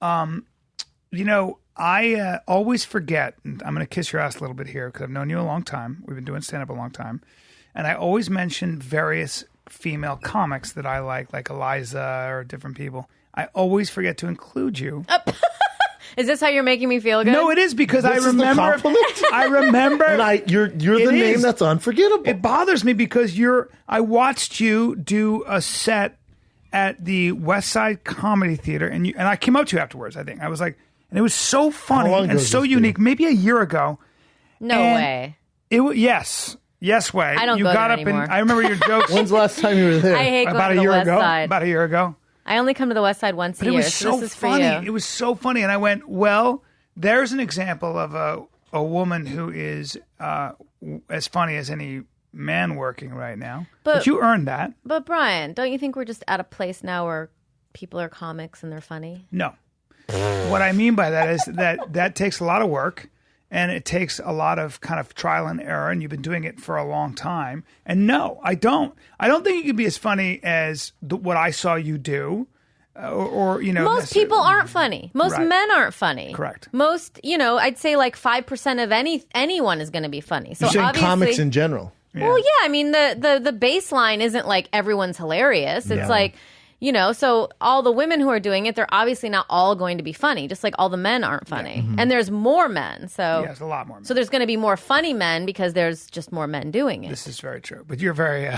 I always forget, and I'm going to kiss your ass a little bit here because I've known you a long time. We've been doing stand-up a long time. And I always mention various female comics that I like Eliza or different people. I always forget to include you. Is this how you're making me feel good? No, it is because I remember. I remember. And you're the name that's unforgettable. It bothers me because I watched you do a set at the West Side Comedy Theater, and I came up to you afterwards, I think. I was like, and it was so funny and so unique. Maybe a year ago. No way. Yes. Yes, way. I don't you go got there up anymore. and I remember your jokes. When's the last time you were there? I hate going to the West Side. About a year ago. I only come to the West Side once a year. It was so this is funny. For you. It was so funny. And I went, well, there's an example of a woman who is as funny as any man working right now. But you earned that. But Brian, don't you think we're just at a place now where people are comics and they're funny? No. What I mean by that is that takes a lot of work. And it takes a lot of kind of trial and error, and you've been doing it for a long time. And no, I don't. I don't think you could be as funny as what I saw you do, or Most people aren't funny. Most men aren't funny. Correct. Most, I'd say like 5% of anyone is going to be all So you're saying obviously, comics in general. Yeah. Well, yeah. I mean, the baseline isn't like everyone's hilarious. It's like. So all the women who are doing it, they're obviously not all going to be funny, just like all the men aren't funny. Yeah. And there's more men. So there's a lot more men. So there's going to be more funny men because there's just more men doing it. This is very true. But you're very...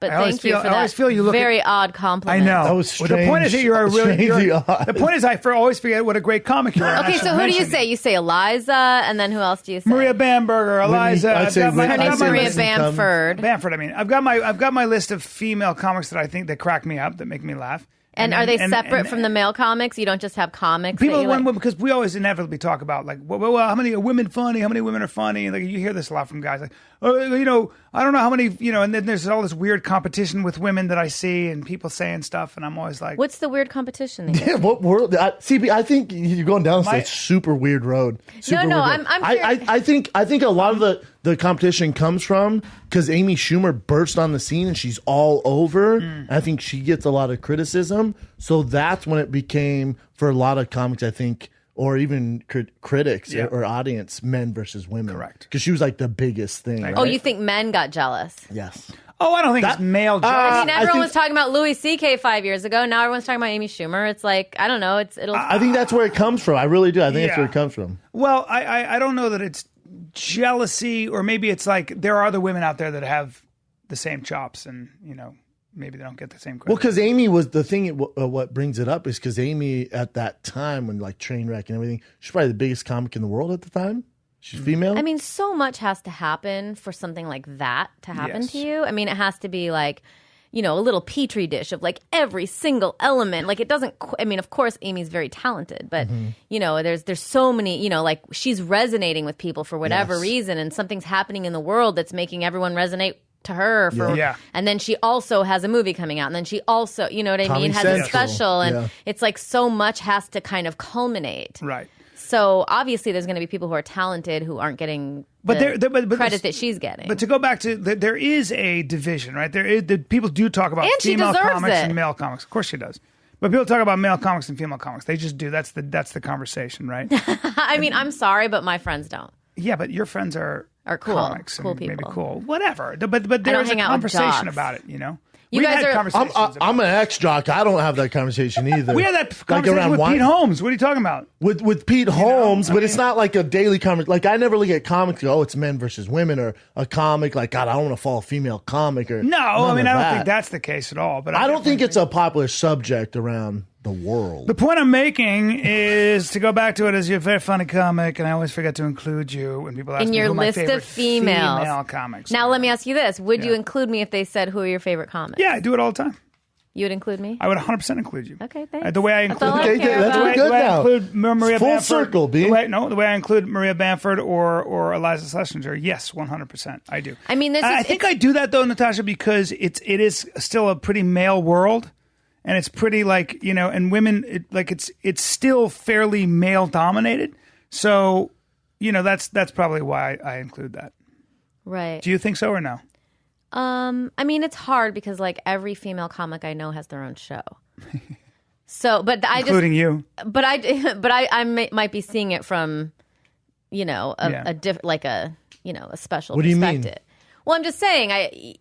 But thank you for that very odd compliment. I know. That was strange. Well, the point is that you're a really... odd. The point is I always forget what a great comic you are. Okay, so who do you say? You say Eliza, and then who else do you say? Maria Bamberger, Eliza. Her name's Maria Bamford. Bamford, I've got my list of female comics that I think that crack me up, that make me laugh. And are they separate from the male comics? You don't just have comics? People, because we always inevitably talk about, like, well, how many are women funny? How many women are funny? And like, you hear this a lot from guys. Like, I don't know how many, and then there's all this weird competition with women that I see and people saying stuff. And I'm always like... What's the weird competition? Yeah, what world? CB, I think you're going down a super weird road. I'm I think a lot of the competition comes from because Amy Schumer burst on the scene and she's all over. I think she gets a lot of criticism. So that's when it became, for a lot of comics, I think, or even critics or audience, men versus women. Correct. Because she was like the biggest thing. Right? Oh, you think men got jealous? Yes. Oh, I don't think it's male jealous. Everyone was talking about Louis C.K. 5 years ago. Now everyone's talking about Amy Schumer. It's like, I don't know. I think that's where it comes from. I really do. I think that's where it comes from. Well, I don't know that it's jealousy, or maybe it's like there are other women out there that have the same chops, and maybe they don't get the same credit. Well, because Amy was the thing. What brings it up is because Amy at that time, when like Trainwreck and everything, she's probably the biggest comic in the world at the time. She's female. I mean, so much has to happen for something like that to happen to you. I mean, it has to be like, a little petri dish of like every single element. Like it doesn't. I mean, of course, Amy's very talented, but there's so many. Like she's resonating with people for whatever reason, and something's happening in the world that's making everyone resonate to her. And then she also has a movie coming out, and then she also, you know what I mean, has a special, and it's like so much has to kind of culminate. Right. So obviously, there's going to be people who are talented who aren't getting the credit that she's getting. But to go back to, there is a division, right? People do talk about female comics and male comics. Of course she does. But people talk about male comics and female comics. They just do. That's the conversation, right? I mean, I'm sorry, but my friends don't. Yeah, but your friends are cool, comics, cool and people. maybe cool, whatever. But there's a conversation about it, You We've guys had are. conversations. I'm an ex-jock. I don't have that conversation either. We had that conversation with Pete Holmes. What are you talking about? With Pete Holmes, but it's not like a daily conversation. Like I never look at comics and go, it's men versus women, or a comic like, God, I don't want to follow a female comic. Or no, I mean, I don't think that's the case at all. But I don't think it's a popular subject around the world. The point I'm making is to go back to it as you're a very funny comic, and I always forget to include you when people ask in me your who my list favorite of females. female comics. Now, let me ask you this: would you include me if they said who are your favorite comics? Yeah, I do it all the time. You would include me? I would 100% include you. Okay, thanks. The way I include Maria Full Bamford. circle, B. The way I include Maria Bamford or Eliza Schlesinger. Yes, 100%. I do. I mean, I think I do that though, Natasha, because it is still a pretty male world, and it's pretty like and women it's still fairly male dominated. So that's probably why I include that. Right. Do you think so or no? I mean, it's hard because like every female comic I know has their own show. So, but including you. But I might be seeing it from, a special What do you mean? perspective. Well, I'm just saying,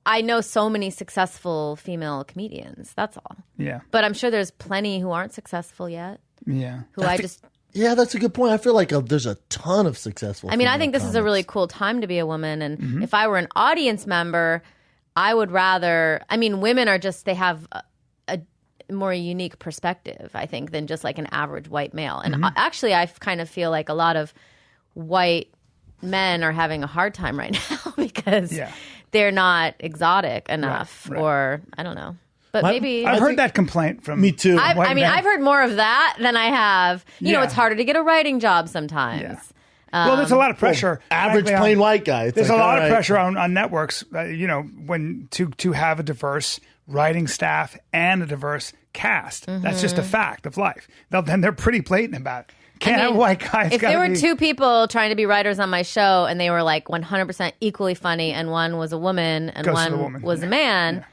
I know so many successful female comedians. That's all. Yeah. But I'm sure there's plenty who aren't successful yet. Yeah. Yeah, that's a good point. I feel like there's a ton of successful. I think this is a really cool time to be a woman. And if I were an audience member, I would rather. I mean, women are just they have a more unique perspective, I think, than just like an average white male. And actually, I kind of feel like a lot of white men are having a hard time right now because they're not exotic enough, or I don't know. But maybe I've heard that complaint from me too. I've heard more of that than I have. You know, it's harder to get a writing job sometimes. Yeah. Well, there's a lot of pressure. Average plain white guy. There's a lot of pressure on networks, when to have a diverse writing staff and a diverse cast. That's just a fact of life. Then they're pretty blatant about it. Can't have a white guy. If there were two people trying to be writers on my show and they were like 100% equally funny and one was a woman and one was a man,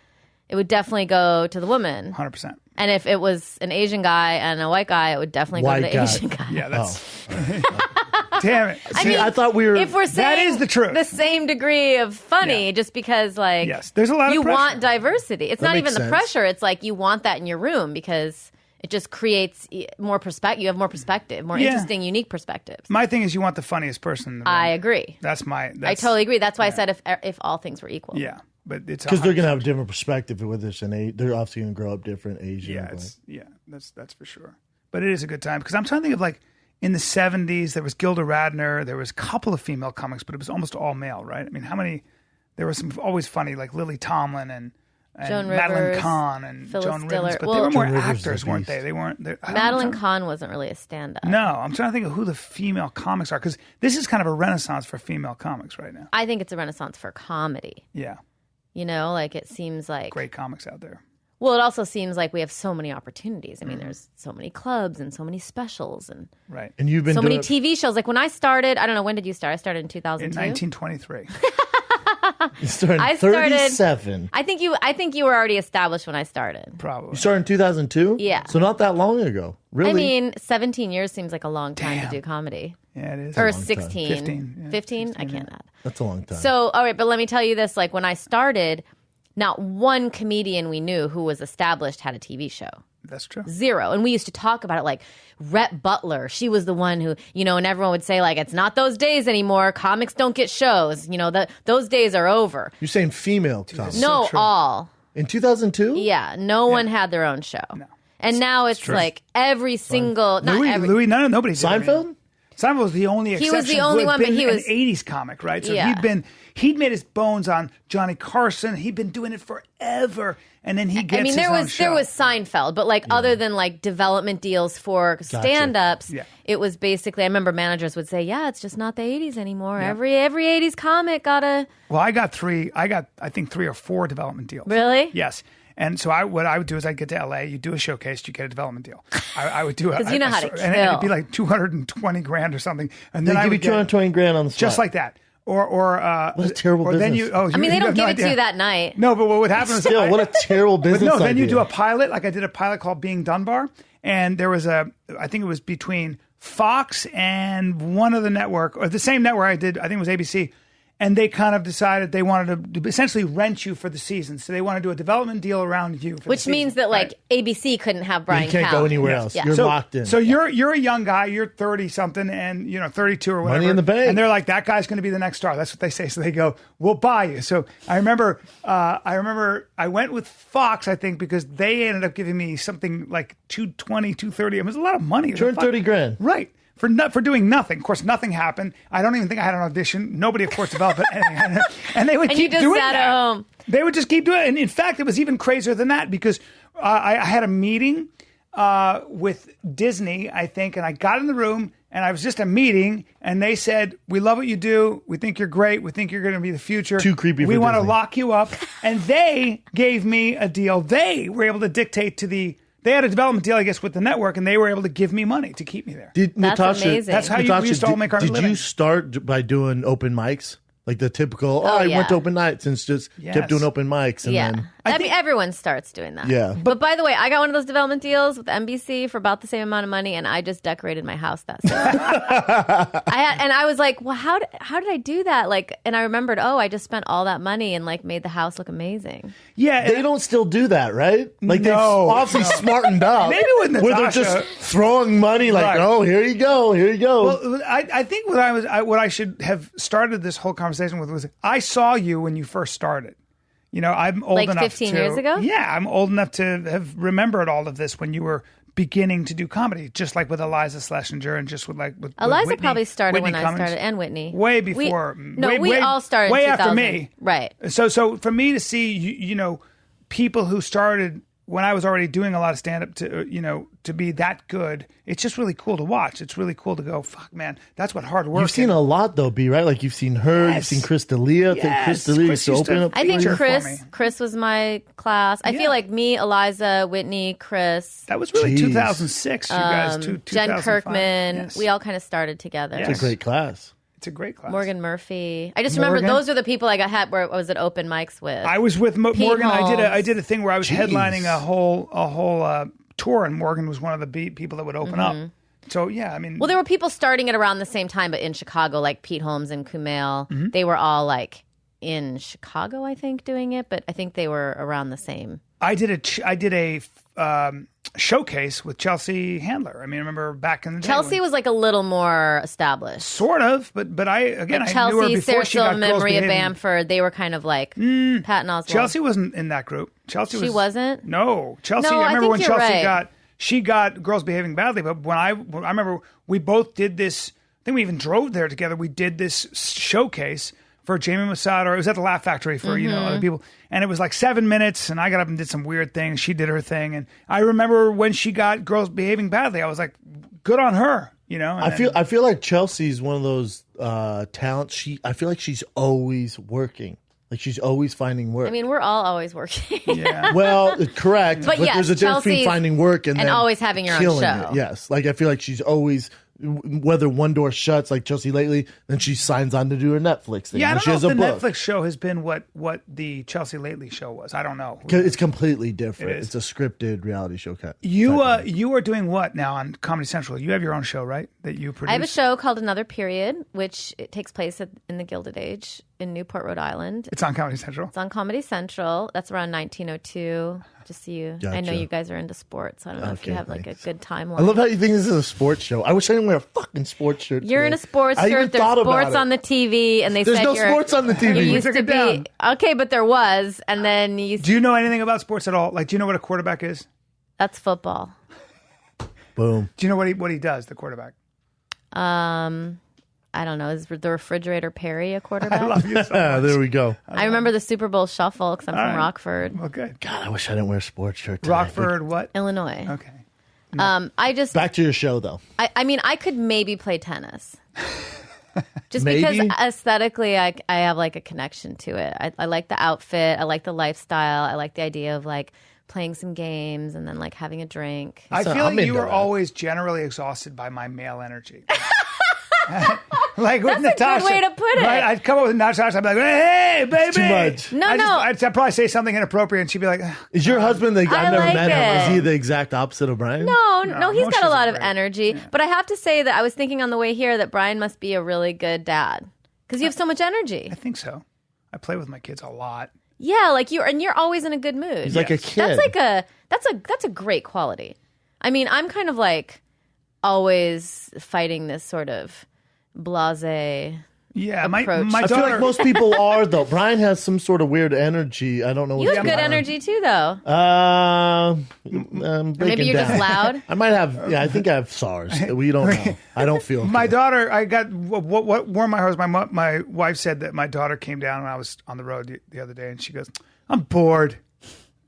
it would definitely go to the woman. 100%. And if it was an Asian guy and a white guy, it would definitely go to the Asian guy. Yeah, that's... Damn it. See, I thought we were... If we're saying that is the truth. The same degree of funny, just because, like... Yes, there's a lot of you pressure. want diversity. It's not even the sense. pressure. It's like you want that in your room because it just creates more perspective. You have more perspective, more interesting, unique perspectives. My thing is you want the funniest person in the room. I agree. I totally agree. That's why I said if all things were equal. Yeah. But it's because they're going to have a different perspective with this, and they're obviously going to grow up different Asian. That's for sure. But it is a good time because I'm trying to think of like in the 70s there was Gilda Radner, there was a couple of female comics, but it was almost all male, right? I mean, how many? There were some always funny like Lily Tomlin and Joan Madeline Rivers, Kahn and Phyllis Joan Diller. Rivers, but they were more Joan Rivers actors, weren't they? They weren't. Madeline Kahn wasn't really a stand-up. No, I'm trying to think of who the female comics are because this is kind of a renaissance for female comics right now. I think it's a renaissance for comedy. Yeah. Like it seems like great comics out there. Well, it also seems like we have so many opportunities. I mean, there's so many clubs and so many specials and and you've been so many TV shows. Like when I started, I don't know, when did you start? I started in 2002. In 1923. You started in 37. I think you were already established when I started. Probably. You started in 2002? Yeah. So not that long ago. Really? I mean, 17 years seems like a long time to do comedy. Yeah, it is. Or 16. 15. Yeah, 15? I can't add. That's a long time. So, all right, but let me tell you this. Like when I started, not one comedian we knew who was established had a TV show. That's true. Zero. And we used to talk about it like Rhett Butler. She was the one who, and everyone would say like, it's not those days anymore. Comics don't get shows. Those days are over. You're saying female comics? No, all. In 2002? Yeah. No one had their own show. No. And now it's like every single... Louis, nobody did. Seinfeld? Seinfeld was the only exception. He was the only one, but he was an 80s comic, right? So he'd made his bones on Johnny Carson. He'd been doing it forever, and then he gets his own show. There was Seinfeld, but like other than like development deals for stand-ups, it was basically. I remember managers would say, "Yeah, it's just not the 80s anymore. Yeah. Every 80s comic got a." Well, I got I think 3 or 4 development deals. Really? Yes. And so what I would do is I'd get to LA, you do a showcase, you get a development deal. I would do it. Because you know how to kill. And it'd be like $220,000 or something. And then they give you $220,000 on the spot. Just like that. Or what a terrible business. Then they don't give it to you that night. No, but what would happen is still, what a terrible business then you do a pilot. Like I did a pilot called Being Dunbar. And there was I think it was between Fox and one other network, or the same network I did, I think it was ABC. And they kind of decided they wanted to essentially rent you for the season. So they want to do a development deal around you. Which means that like ABC couldn't have Brian Cowell. You can't go anywhere else. Yeah. You're locked in. So you're a young guy. You're 30-something and 32 or whatever. Money in the bank. And they're like, that guy's going to be the next star. That's what they say. So they go, we'll buy you. So I remember I went with Fox, I think, because they ended up giving me something like $220, $230. It was a lot of money. $230,000. Right. For doing nothing. Of course, nothing happened. I don't even think I had an audition. Nobody, of course, developed it. And they would keep doing that. At home. They would just keep doing it. And in fact, it was even crazier than that because I had a meeting with Disney, I think, and I got in the room and I was just a meeting and they said, we love what you do. We think you're great. We think you're going to be the future. Too creepy for We want to Disney. lock you up. And they gave me a deal. They were able to dictate They had a development deal, I guess, with the network, and they were able to give me money to keep me there. That's amazing. That's how we used to all make our living. Did you start by doing open mics? Like the typical, I went to open nights and just kept doing open mics. And then I mean, everyone starts doing that. Yeah. But by the way, I got one of those development deals with NBC for about the same amount of money, and I just decorated my house that same. And I was like, well, how did I do that? Like, and I remembered, I just spent all that money and like made the house look amazing. Yeah, They don't still do that, right? Like they've No, obviously smartened up. Maybe with where they're Natasha. just throwing money like, Right. oh, here you go. Well, I think what I should have started this whole conversation with was I saw you when you first started. I'm old Like enough 15 to, years ago? Yeah, I'm old enough to have remembered all of this when you were beginning to do comedy, just like with Eliza Schlesinger and just with Eliza Whitney, probably started Whitney when Cummings. I started, and Whitney. Way before. We all started way in 2000. after me. Right. So for me to see, people who started when I was already doing a lot of stand up to be that good, it's just really cool to watch. It's really cool to go, fuck, man, that's what hard work You've seen a lot though, B, right? Like you've seen her, Yes. you've seen Chris D'Elia. I think Chris D'Elia used to open up. I think feature for me. Chris was my class. I Yeah. feel like me, Eliza, Whitney, Chris, That was really Jeez. 2006, you guys. Jen 2005. Kirkman. Yes. We all kind of started together. Yes. It's a great class. It's a great class. Morgan Murphy. I just remember Morgan? those are the people I got where I was at open mics with. I was with Morgan. Holmes. I did a thing where I was Jeez. headlining a whole tour, and Morgan was one of the people that would open up. So yeah, I mean, Well, there were people starting it around the same time, but in Chicago, like Pete Holmes and Kumail, Mm-hmm. they were all like in Chicago, I think, doing it. But I think they were around the same. I did a showcase with Chelsea Handler. I mean, I remember back in the day. Chelsea when- was like a little more established. sort of, but I Like knew her Chelsea, before Sarah she got Silverman, Girls Maria Behaving. Bamford, they were kind of like Patton Oswalt. Chelsea wasn't in that group. Chelsea She wasn't? No, Chelsea. No, I I remember think when you're Chelsea right. she got Girls Behaving Badly. But when I remember we both did this. I think we even drove there together. We did this showcase for Jamie Masada. It was at the Laugh Factory for other people, and it was like 7 minutes. And I got up and did some weird things. She did her thing, and I remember when she got Girls Behaving Badly, I was like, good on her. And I feel like Chelsea's one of those talents. I feel like she's always working. Like she's always finding work. I mean, we're all always working. yeah. Well, correct. But yes, there's a difference between Chelsea's- finding work and and then always having your own killing show. it. Yes. Like I feel like she's always, whether one door shuts, like Chelsea lately, then she signs on to do her Netflix thing. Yeah, I And don't she know has if a the book. Netflix show has been what the Chelsea Lately show was. I don't know. 'Cause it's completely different. It is. It's a scripted reality show. You are doing what now on Comedy Central? You have your own show, right? That you produce. I have a show called Another Period, which it takes place in the Gilded Age in Newport, Rhode Island. It's on Comedy Central. It's on Comedy Central. That's around 1902. Just so you, I know Gotcha. you guys are into sports. I don't know if you Okay, have like thanks. a good timeline. I love how you think this is a sports show. I wish I didn't wear a fucking sports shirt. You're today. in a sports I even shirt. There's thought about sports it. on the TV, and they There's said no you're, sports on the TV. You We used took to it be down. okay, but there was, and then you. Do you know anything about sports at all? Like, do you know what a quarterback is? That's football. Boom. Do you know what he does? The quarterback. I don't know. Is the refrigerator Perry a quarterback? I love you so Ah, much. there we go. I remember the Super Bowl shuffle because I'm from right. Rockford, Okay. God, I wish I didn't wear a sports shirt today. Rockford. What? Illinois. Okay. I just, Back to your show, though. I mean, I could maybe play tennis. Just Maybe? because aesthetically, I have like a connection to it. I like the outfit. I like the lifestyle. I like the idea of like playing some games and then like having a drink. I So feel I'm like you into are that. always generally exhausted by my male energy. Like with That's a good Natasha, way to put it. Right? I'd come up with Natasha. I'd be like, "Hey, baby!" too much. No, I'd probably say something inappropriate, and she'd be like, "Ugh." Is your husband I've I never like met him. Is it. he the exact opposite of Brian? No, he's Moshe's got a lot of great. energy. But I have to say that I was thinking on the way here that Brian must be a really good dad because you have so much energy. I think so. I play with my kids a lot. Yeah, like you're always in a good mood. He's like a kid. That's a great quality. I mean, I'm kind of like always fighting this sort of blasé. Yeah, Approach. my I feel daughter. like most people are, though. Brian has some sort of weird energy. I don't know. You have good energy too, though. Maybe you're just loud. I might have. Yeah, I think I have SARS. We don't know. I don't feel. My good. daughter, I got what warmed my heart. My wife said that my daughter came down when I was on the road the other day, and she goes, "I'm bored."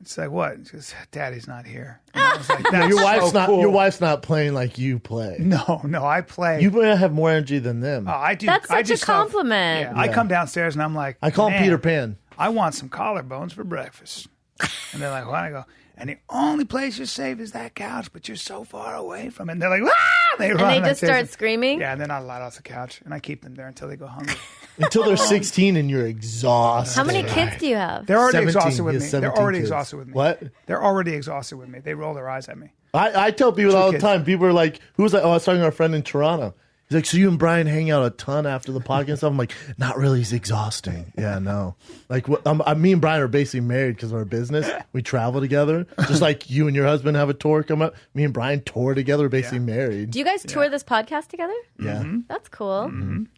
It's like, what? She goes, "Daddy's not here." And I was like, "That's Your wife's so not. cool." Your wife's not playing like you play. No, I play. You might have more energy than them. Oh, I do. That's I such do a stuff- compliment. Yeah, I come downstairs and I'm like, I call him "Man, Peter Pan. I want some collarbones for breakfast." And they're like, "What?" I go, "And the only place you're safe is that couch, but you're so far away from it." And they're like, "Ah!" They run. And they I just chase start them. screaming. Yeah, and then I let off the couch, and I keep them there until they go hungry. Until they're 16 and you're exhausted. How many kids do you have? They're already 17. exhausted with He me. has They're 17 already kids. exhausted with me. What? They're already exhausted with me. They roll their eyes at me. I tell people all the kids. time. People are like, who was like, oh, I was talking to our friend in Toronto. He's like, so you and Brian hang out a ton after the podcast and stuff? I'm like, not really. It's exhausting. Yeah, no. Like, me and Brian are basically married because of our business. We travel together. Just like you and your husband have a tour come up. Me and Brian tour together, we're basically married. Do you guys tour this podcast together? Yeah. That's cool.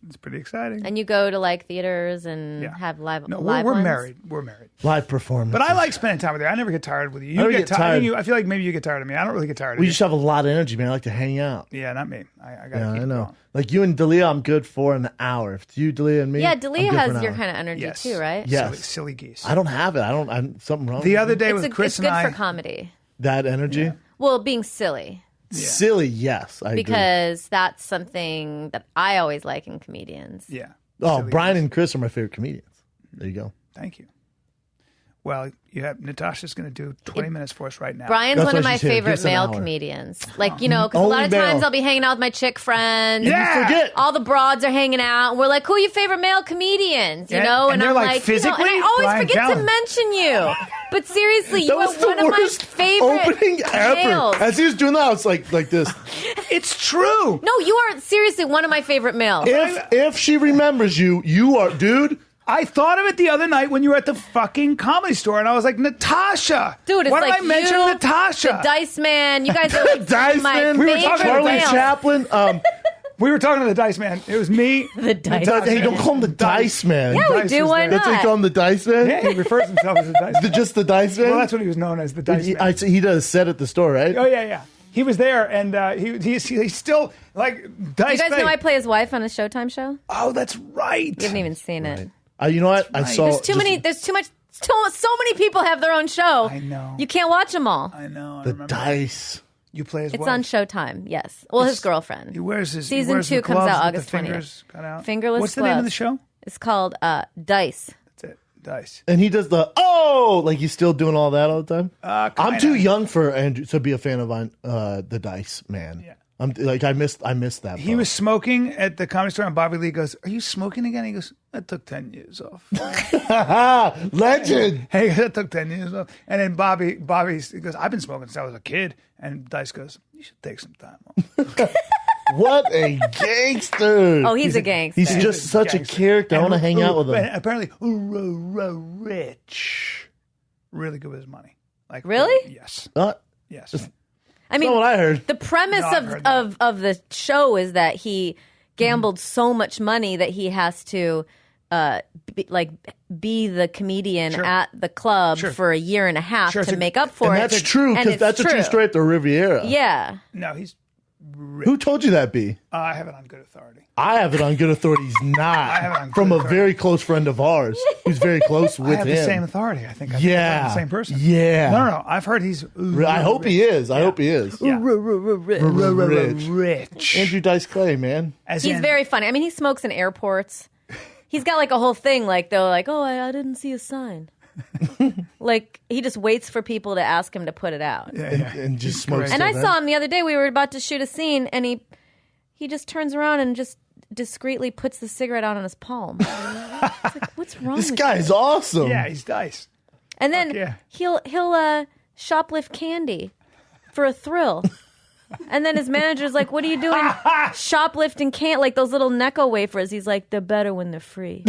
It's pretty exciting. And you go to like theaters and have live. No, live we're ones? married. We're married. Live performance. But I like spending time with you. I never get tired with you. You never get get tired. tired. I feel like maybe you get tired of me. I don't really get tired of We you. just have a lot of energy, man. I like to hang out. Yeah, not me. I got Yeah, keep I know. going. Like you and Dalia, I'm good for an hour. If it's you, Dalia, and me, Yeah, I'm Dalia good for has an your hour. kind of energy Yes. too, right? Yes. Silly geese. I don't have it. I'm something wrong. The with other me. day It's, with Chris it's good and I. for comedy. That energy, Well, being silly. silly. Yes, I agree. Because that's something that I always like in comedians. Yeah. Oh, Silly Brian geese. and Chris are my favorite comedians. There you go. Thank you. Well, you have Natasha's going to do 20 minutes for us right now. Brian's That's one of why my she's here. Give favorite us an male hour. comedians. Like, you know, because a Only lot of male. times I'll be hanging out with my chick friends. Yeah. You forget. All the broads are hanging out, and we're like, "Who are your favorite male comedians?" You Yeah, know, and they're I'm like, you know, physically? and I always Brian forget to Callen. mention you. But seriously, you That are was the one of my worst favorite opening ever. males. As he was doing that, I was like this. It's true. No, you are seriously one of my favorite males. If she remembers you, you are, dude. I thought of it the other night when you were at the fucking Comedy Store, and I was like, Natasha. Dude, it's why like did I mention you, Natasha? the Dice Man. You guys are like Dice my Man. We were favorite talking about Charlie males. Chaplin. We were talking to the Dice Man. It was me. The Dice Natasha, Hey, don't call him the Dice Man. Yeah, we Dice do. was Why there. That's what you call him, the Dice Man. Yeah, he refers himself as the Dice Man. Just the Dice Man. Well, that's what he was known as, the Dice he, Man. he does set at the store, right? Oh, yeah. He was there, and he's still, like, Dice You guys Man. know I play his wife on a Showtime show? Oh, that's right. You haven't even seen it. You know what? I right. saw. There's too many. There's too much. So many people have their own show. I know. You can't watch them all. I know. I The remember. Dice. You play his It's wife. on Showtime. Yes. Well, his girlfriend. He wears his Season he wears 2 the comes gloves out with August the 20th. fingers cut out. Fingerless What's the name of the gloves. show? It's called Dice. That's it. Dice. And he does the like he's still doing all that all the time. I'm kinda. too young for Andrew to be a fan of the Dice Man. Yeah. I'm like I missed that. He was smoking at the Comedy Store, and Bobby Lee goes, "Are you smoking again?" He goes, "I took 10 years off." legend. Hey, I took 10 years off. And then Bobby he goes, "I've been smoking since I was a kid." And Dice goes, "You should take some time off." What a gangster! Oh, he's a gangster. He's just such a gangster. character. I want to hang out with him. And apparently, rich, really good with his money. Like Really? Yes. Yes. I mean, Not what I heard. the premise No, I've heard that. of the show is that he gambled so much money that he has to be the comedian Sure. at the club Sure. for a year and a half Sure, it's to a- make up for And it. that's true And because it's that's a true story at the Riviera. Yeah. No, he's. Who told you that, B? I have it on good authority. I have it on good authority. He's not. have it on From good a authority. very close friend of ours who's very close with I have him. the same authority. I think. Yeah. The same person. Yeah. No. I've heard he's. I hope he is. I hope he is. Yeah. Rich. Rich. Andrew Dice Clay, man. As He's in- very funny. I mean, he smokes in airports. He's got like a whole thing. Like they're like, "Oh, I didn't see a sign." Like he just waits for people to ask him to put it out. And just smokes. And till I then. saw him the other day. We were about to shoot a scene, and he just turns around and just discreetly puts the cigarette out on his palm. It's like, what's wrong This with guy you? is awesome. Yeah, he's Dice. And then yeah. he'll shoplift candy for a thrill. And then his manager's like, "What are you doing shoplifting candy? Like those little Necco wafers." He's like, "They're better when they're free."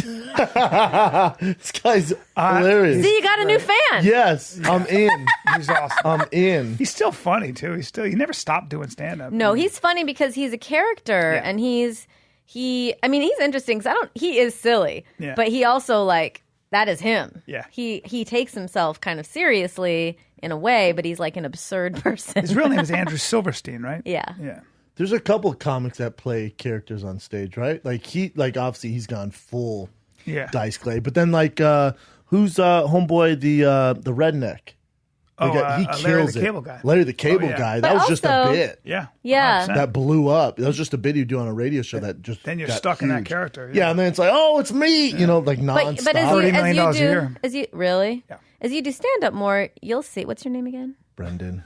This guy's hilarious. See, you got a new fan. Yes, I'm in. He's awesome. I'm in. He's still funny too. He never stopped doing stand up. No, he's funny because he's a character, Yeah. and he's interesting because he is silly, Yeah. but he also like that is him. Yeah. He takes himself kind of seriously in a way, but he's like an absurd person. His real name is Andrew Silverstein, right? Yeah. Yeah. There's a couple of comics that play characters on stage, right? Like obviously he's gone full Yeah. Dice Clay, but then who's homeboy the redneck? Oh, He Larry kills the it. Cable Guy. Larry the Cable yeah. Guy. But That was just a also- bit. Yeah. Yeah. 100%. That blew up. That was just a bit you do on a radio show that just Then you're got stuck in that huge. character. Yeah, and then it's like, oh, it's me. You know, like But nonstop. as $30 you million a year. really Yeah. as you do stand up more, you'll see. What's your name again?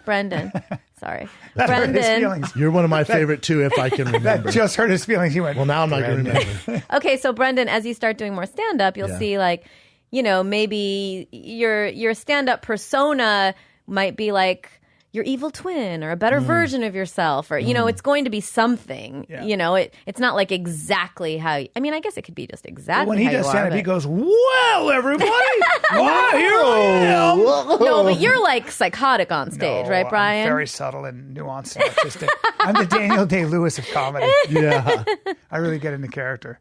Brendan. Sorry. That hurt his Brendan. feelings. You're one of my favorite too, if I can remember. That just hurt his feelings. He went, Well, now I'm not going to remember. Okay, so Brendan, as you start doing more stand-up, you'll Yeah. see like, maybe your stand-up persona might be like your evil twin or a better version of yourself, or it's going to be something. Yeah. It's not like exactly how. I guess it could be just exactly. when he how does you stand are, up, he but- goes, "Well, everybody, wow, here I am." No, but you're like psychotic on stage, right, Brian? I'm very subtle and nuanced and artistic. I'm the Daniel Day-Lewis of comedy. Yeah. I really get into character.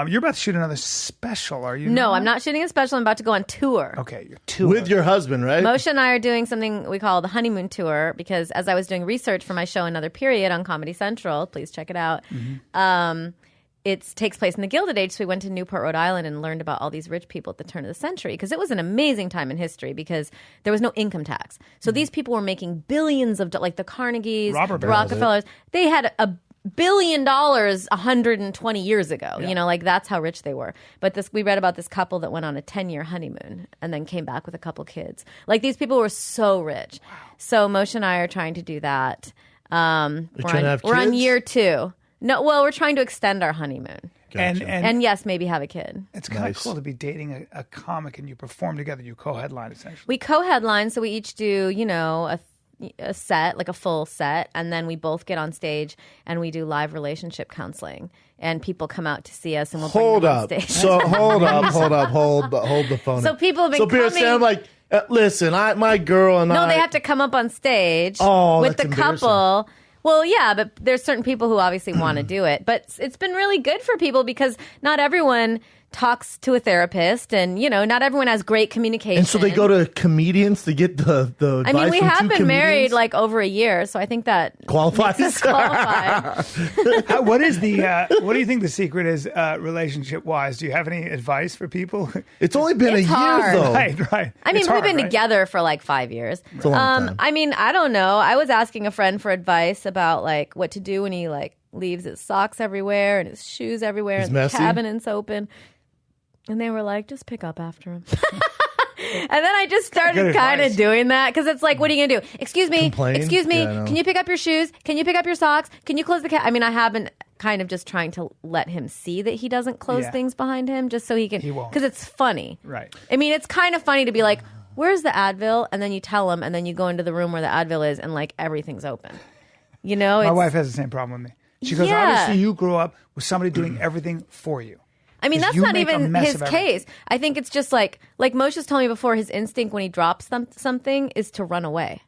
You're about to shoot another special, are you? No, I'm not shooting a special. I'm about to go on tour. Okay, you're two. With your husband, right? Moshe and I are doing something we call the honeymoon tour because as I was doing research for my show Another Period on Comedy Central, please check it out. It takes place in the Gilded Age, so we went to Newport, Rhode Island and learned about all these rich people at the turn of the century because it was an amazing time in history because there was no income tax. So these people were making billions of like the Carnegies, Robert the Bell, Rockefellers. They had $1 billion 120 years ago. Like that's how rich they were. But we read about this couple that went on a 10-year honeymoon and then came back with a couple kids. Like these people were so rich. Wow. So Moshe and I are trying to do that. We're on year 2. No, well, we're trying to extend our honeymoon. Gotcha. And yes, maybe have a kid. It's kind of cool to be dating a comic and you perform together. You co-headline essentially. We co-headline, so we each do, a set, like a full set, and then we both get on stage and we do live relationship counseling. And people come out to see us, and we'll bring them on stage. So hold the phone. So people have been Beers, coming. I'm like, listen, my girl and No, they have to come up on stage with that's the couple. Well, yeah, but there's certain people who obviously want to do it. But it's been really good for people because not everyone talks to a therapist and, not everyone has great communication. And so they go to comedians to get the advice. I mean, we from have two been married comedians? like over a year, so I think that Qualifies. makes us qualified. What do you think the secret is relationship-wise? Do you have any advice for people? It's only been It's a year, hard. though. Right. I mean, It's we've hard, been right? together for like 5 years. It's a long time. I mean, I don't know. I was asking a friend for advice about like what to do when he like leaves his socks everywhere and his shoes everywhere He's and messy? the cabinet's open. And they were like, just pick up after him. And then I just started Good kind of advice. doing that because it's like, what are you going to do? Excuse me. Complain? Excuse me. Yeah, I know. Can you pick up your shoes? Can you pick up your socks? Can you close the I mean, I have been kind of just trying to let him see that he doesn't close Yeah. things behind him just so he can. He won't. Because it's funny. Right. I mean, it's kind of funny to be like, where's the Advil? And then you tell him, and then you go into the room where the Advil is, and like everything's open. My wife has the same problem with me. She goes, Yeah. obviously you grew up with somebody doing everything for you. I mean, 'Cause that's you not make a even mess his of everything. case. I think it's just like Moshe's told me before, his instinct when he drops something is to run away.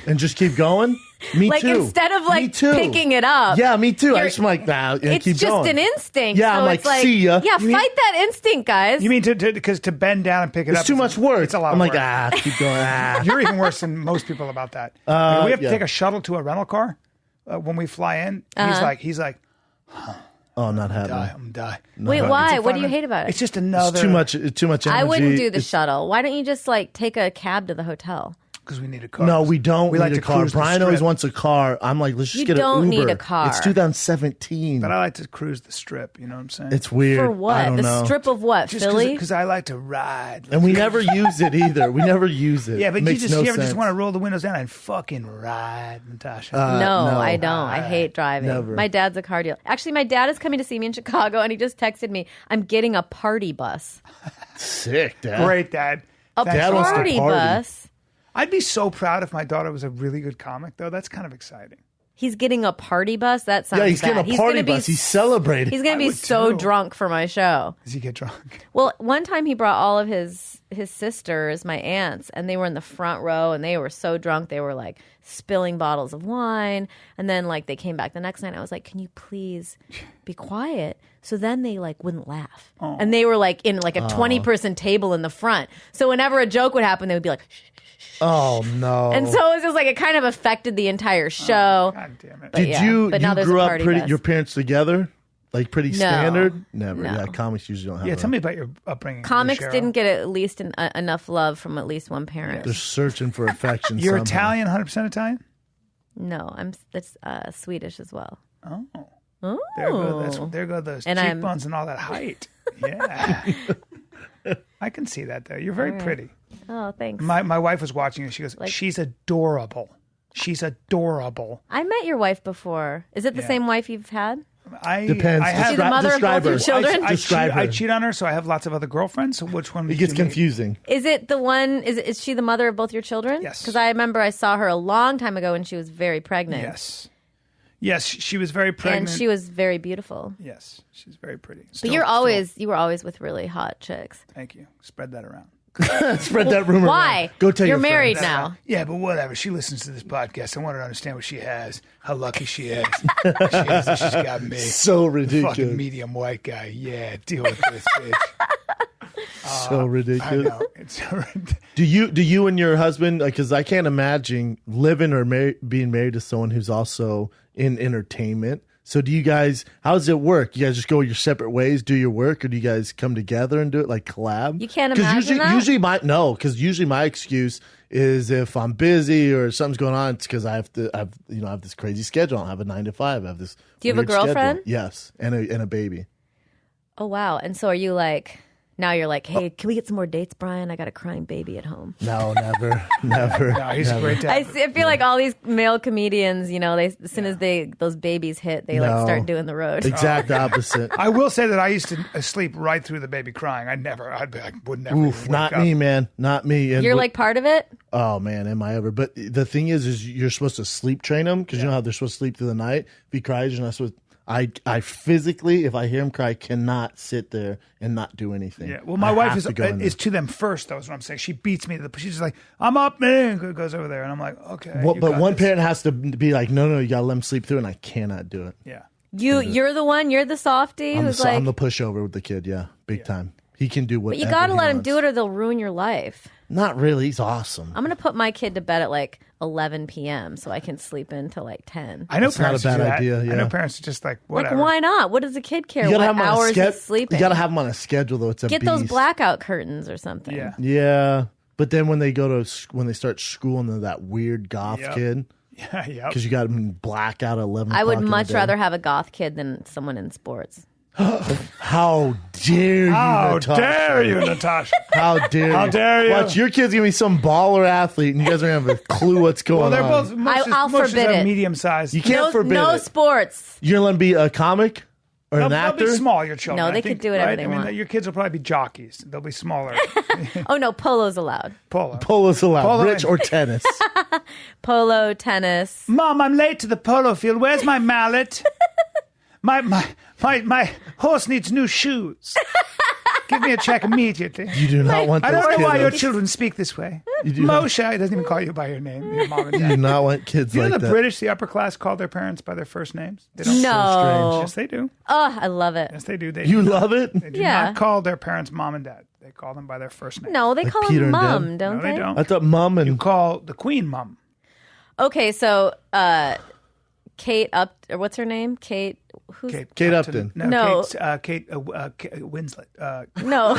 And just keep going? Me Like too. instead of Me like too. picking it up. Yeah, me too. I you're- just am like, nah, and It's keep just going. an instinct. Yeah, so I'm it's like, see ya. Yeah, You mean- fight that instinct, guys. You mean because to bend down and pick it up? It's too much work. It's a lot I'm of like, work. keep going. You're even worse than most people about that. Like, we have to yeah. take a shuttle to a rental car when we fly in. He's like, Oh, not happening. I'm die. Wait, why? What do you hate about it? It's just another. It's too much energy. I wouldn't do the It's- shuttle. Why don't you just like take a cab to the hotel? because we need a car. No, we don't We need like a to car. cruise the Brian always strip. wants a car. I'm like, let's just You get an Uber. don't need a car. It's 2017. But I like to cruise the strip. You know what I'm saying? It's weird. For what? I don't The know. strip of what? just Philly? because I like to ride. And we never use it either. We never use it. Yeah, but Makes you no ever sense. just want to roll the windows down and fucking ride, Natasha? No, no. I don't. I hate driving. Never. My dad's a car dealer. Actually, my dad is coming to see me in Chicago, and he just texted me, I'm getting a party bus. Sick, Dad. Great, Dad. A Thanks. Dad wants to party party. bus? I'd be so proud if my daughter was a really good comic, though. That's kind of exciting. He's getting a party bus? That sounds Yeah, he's bad. getting a party gonna be bus. He's celebrating. He's going I to be would so too. drunk for my show. Does he get drunk? Well, one time he brought all of his sisters, my aunts, and they were in the front row, and they were so drunk they were like spilling bottles of wine. And then like they came back the next night. I was like, "Can you please be quiet?" So then they like wouldn't laugh, and they were like in like a 20-person table in the front. So whenever a joke would happen, they would be like, "Shh." Oh no! And so it was just like it kind of affected the entire show. God damn it. But Did yeah, you but now you there's grew a up party pretty? bus. Your parents together, like pretty No. standard? Never. No. Yeah, comics usually don't have. Yeah, that. tell me about your upbringing. Comics Cheryl. didn't get at least enough love from at least one parent. They're searching for affection. You're somehow. Italian, 100% Italian? No, it's Swedish as well. Oh. Oh, There go those And I'm- cheekbones and all that height. Yeah. I can see that, though. You're very pretty. Oh, thanks. My wife was watching it. She goes, she's adorable. She's adorable. I met your wife before. Is it the same wife you've had? Depends. Is she the mother of both your children? I cheat on her, so I have lots of other girlfriends. So which one? It gets confusing. Is it the one? Is she the mother of both your children? Yes. Because I remember I saw her a long time ago when she was very pregnant. Yes, she was very pregnant, and she was very beautiful. Yes, she's very pretty. But you were always with really hot chicks. Thank you. Spread that around. Spread that rumor. Why? Around. Go tell You're your married friends. now. Yeah, but whatever. She listens to this podcast. I want her to understand what she has. How lucky she is. She's got me. So ridiculous. Fucking medium white guy. Yeah, deal with this bitch. So ridiculous. I know. It's Do you and your husband? Because I can't imagine living or being married to someone who's also in entertainment. So do you guys? How does it work? You guys just go your separate ways, do your work, or do you guys come together and do it like collab? You can't imagine that? Usually my excuse is if I'm busy or something's going on, it's because I have this crazy schedule. I have a 9 to 5. I have this. Do you have a girlfriend? Schedule. Yes, and a baby. Oh wow! And so are you like? Now you're like, hey, can we get some more dates, Brian? I got a crying baby at home. No, never. No, he's a great dad. I feel like all these male comedians, as soon as those babies hit, they start doing the road. Exact opposite. I will say that I used to sleep right through the baby crying. I would never. Oof, not me, man. Not me. And you're like part of it? Oh, man, am I ever. But the thing is you're supposed to sleep train them because you know how they're supposed to sleep through the night. If he cries, you're not supposed to. I physically, if I hear him cry, cannot sit there and not do anything. Yeah, well, my wife is to them first, though, is what I'm saying. She beats me to the. She's just like, I'm up, man, and goes over there, and I'm like, okay. But one parent has to be like, no, you gotta let him sleep through, and I cannot do it. Yeah, you're the one, you're the softie I'm the pushover with the kid. Yeah, big time. He can do whatever. But you gotta let him do it, or they'll ruin your life. Not really. He's awesome. I'm gonna put my kid to bed at like 11 p.m. so I can sleep until like 10. I know That's parents not a bad do that. idea. Yeah. I know parents are just like, whatever. Like, why not? What does a kid care? You gotta What have him on hours he's sleeping? You gotta have him on a schedule, though. It's a Get beast. those blackout curtains or something. Yeah. Yeah, but then when they start school and they're that weird goth kid. Yeah, because you got him blackout at 11. I would much rather have a goth kid than someone in sports. How dare you, Natasha? Dare you, Natasha? How dare you? How dare you? Watch, your kid's gonna be some baller athlete, and you guys are gonna have a clue what's going on. Well, they're both. I'll forbid it. Medium sized. You can't forbid no it. sports. You're gonna let them be a comic or an actor? They'll be small, your children. No, they I think, could do whatever right? they I mean, want. your kids will probably be jockeys. They'll be smaller. Oh no, polo's allowed. Polo's allowed. Polo Rich or tennis? Polo, tennis. Mom, I'm late to the polo field. Where's my mallet? My horse needs new shoes. Give me a check immediately. You do not want. I don't know why kiddos. your children speak this way. Moshe, he doesn't even call you by your name. Your mom and You dad. do not want kids You like know the that. British, the upper class, call their parents by their first names? They don't. No. Yes, they do. Oh, I love it. Yes, they do. They You do love it? They do Yeah. not call their parents mom and dad. They call them by their first name. No, they Like call Peter him and mom, Deb? don't No, they don't. I thought mom and You call the queen mom. Okay, so Kate what's her name? Kate. Who's Kate Upton. No. Kate Winslet. no?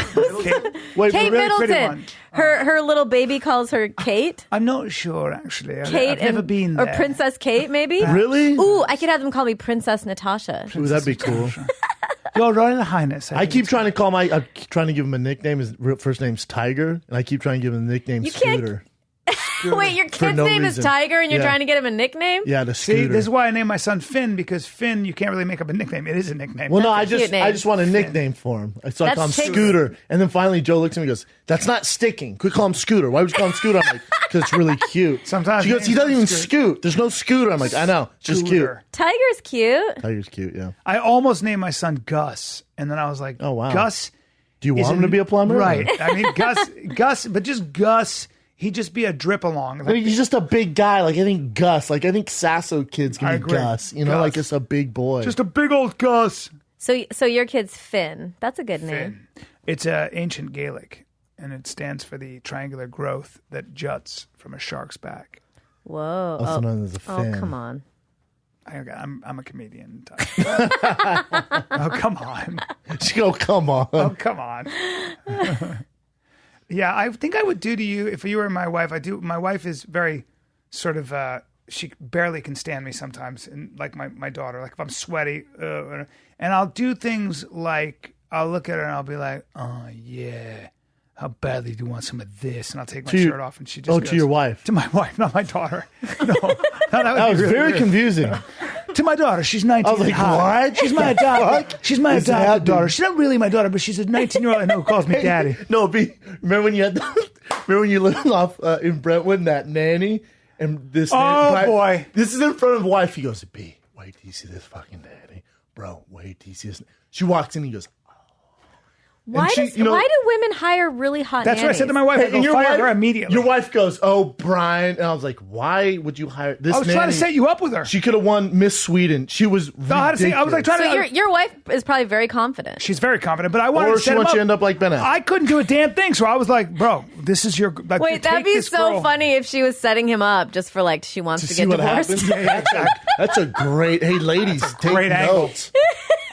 Wait, Kate really pretty Middleton. one. Her little baby calls her Kate. I'm not sure, actually. Kate I've never been there. or Princess Kate, maybe. Really? Ooh, I could have them call me Princess Natasha. Ooh, that'd be cool. Your Royal Highness. I keep trying to I'm trying to give him a nickname. His first name's Tiger, and I keep trying to give him the nickname You can't- Scooter. Wait, your kid's no name is reason. Tiger, and you're Yeah. trying to get him a nickname? Yeah, the See, Scooter. this is why I named my son Finn, because Finn, you can't really make up a nickname. It is a nickname. Well, no, That's a cute name. I just want a nickname for him. So I call him That's Tig- Scooter. And then finally Joe looks at me and goes, that's not sticking. Quit calling him Scooter. Why would you call him Scooter? I'm like, because it's really cute. Sometimes she goes, he names doesn't even scoot. scoot. There's no Scooter. I'm like, I know. It's just cute. Scooter. Tiger's cute. Tiger's cute, yeah. I almost named my son Gus, and then I was like, Oh, wow. Gus. Do you want him to be a plumber? Right. I mean, Gus, but just Gus. He'd just be a drip along. I mean, he's just a big guy. Like, I think Gus. Like, I think Sasso kids I can be agree. Gus. You know, Gus. like just a big boy. Just a big old Gus. So your kid's Finn. That's a good name. Finn. It's ancient Gaelic, and it stands for the triangular growth that juts from a shark's back. Whoa. Also known as a fin. Oh, come on. I'm a comedian. Oh, come on. She go, come on. Oh, come on. Yeah, I think I would do to you if you were my wife. My wife is very sort of. She barely can stand me sometimes, and like my daughter. Like if I'm sweaty, and I'll do things like I'll look at her and I'll be like, "Oh yeah, how badly do you want some of this? And I'll take my shirt off, and she just goes, to your wife. To my wife, not my daughter. No, that was really very confusing. To my daughter, she's 19. I was like, what? She's my adopted. She's my adopted daughter. She's not really my daughter, but she's a 19-year-old I know who calls me daddy. No, remember when you lived off in Brentwood, that nanny, and this. Boy, this is in front of the wife. He goes, B, wait till you see this fucking nanny, bro. Wait till you see this. She walks in, and he goes. Why do women hire really hot That's nannies? what I said to my wife. I go, fire her immediately. Your wife goes, oh, Brian. And I was like, why would you hire this nanny? I was trying to set you up with her. She could have won Miss Sweden. She was ridiculous. I was like trying to... your wife is probably very confident. She's very confident, but I wanted or to set she wants him you to end up like Ben Affleck. I couldn't do a damn thing, so I was like, bro, this is your... Like, wait, that'd be so funny if she was setting him up just for like she wants to get divorced. Yeah, exactly. That's a great... Hey, ladies, take notes.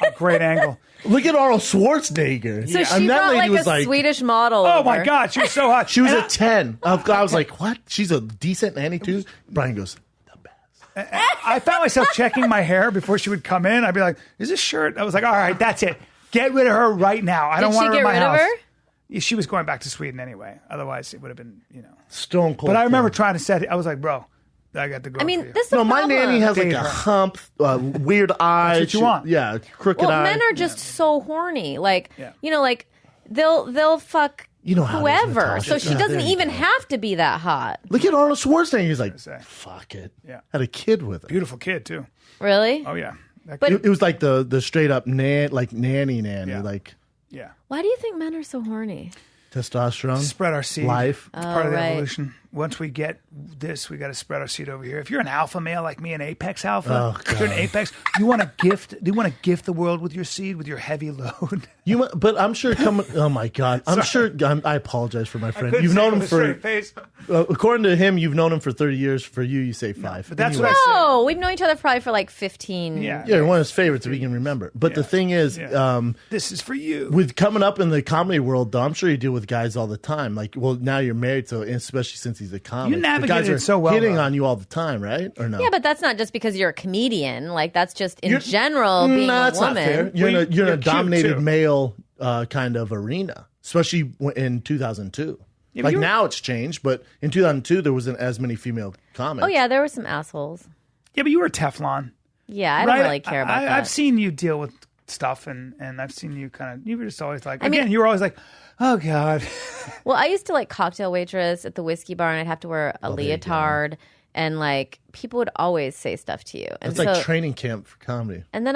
A great angle. Look at Arnold Schwarzenegger. So she brought like a Swedish model. Oh my God, she was so hot. She was a 10. I was like, what? She's a decent nanny too? Brian goes, the best. I found myself checking my hair before she would come in. I'd be like, is this shirt? I was like, all right, that's it. Get rid of her right now. I don't want her in my house. Did she get rid of her? She was going back to Sweden anyway. Otherwise, it would have been, stone cold. But I remember trying to set it. I was like, bro, I got to go. I mean, this is no, my nanny has like a hump, weird eyes. That's what you want. Yeah, crooked eyes. Men are just so horny. Like, like they'll fuck whoever. So she doesn't even have to be that hot. Look at Arnold Schwarzenegger. He's like, fuck it. Yeah. Had a kid with her. Beautiful kid too. Really? Oh yeah. But it was like the straight up nanny. Yeah. Like, yeah. Why do you think men are so horny? Testosterone. Spread our seed. Life. It's part of the evolution. Once we get this, we got to spread our seed over here. If you're an alpha male like me, an apex alpha, if you're an apex, you want to gift. Do you want to gift the world with your seed, with your heavy load? But I'm sure coming. Oh my God! I'm sure. I apologize for my friend. You've known him for. According to him, you've known him for 30 years. For you say 5. But that's what I said. No, we've known each other probably for like 15. Yeah, you're one of his favorites if he can remember. But the thing is, this is for you. With coming up in the comedy world, though, I'm sure you deal with guys all the time. Like, well, now you're married, so especially since he's a comic, you navigated the guys are it so well, hitting on you all the time, right? Or no? Yeah, but that's not just because you're a comedian. Like, that's just in general being that's a woman. Not fair. You're in a dominated too. male kind of arena, especially in 2002. Yeah, like now it's changed, but in 2002 there wasn't as many female comics. Oh yeah, there were some assholes. Yeah, but you were Teflon. Yeah, I don't really care about that. I've seen you deal with stuff, and I've seen you you were just always like, you were always like, oh God. Well, I used to like cocktail waitress at the whiskey bar, and I'd have to wear a leotard, and like people would always say stuff to you. And it's like training camp for comedy. And then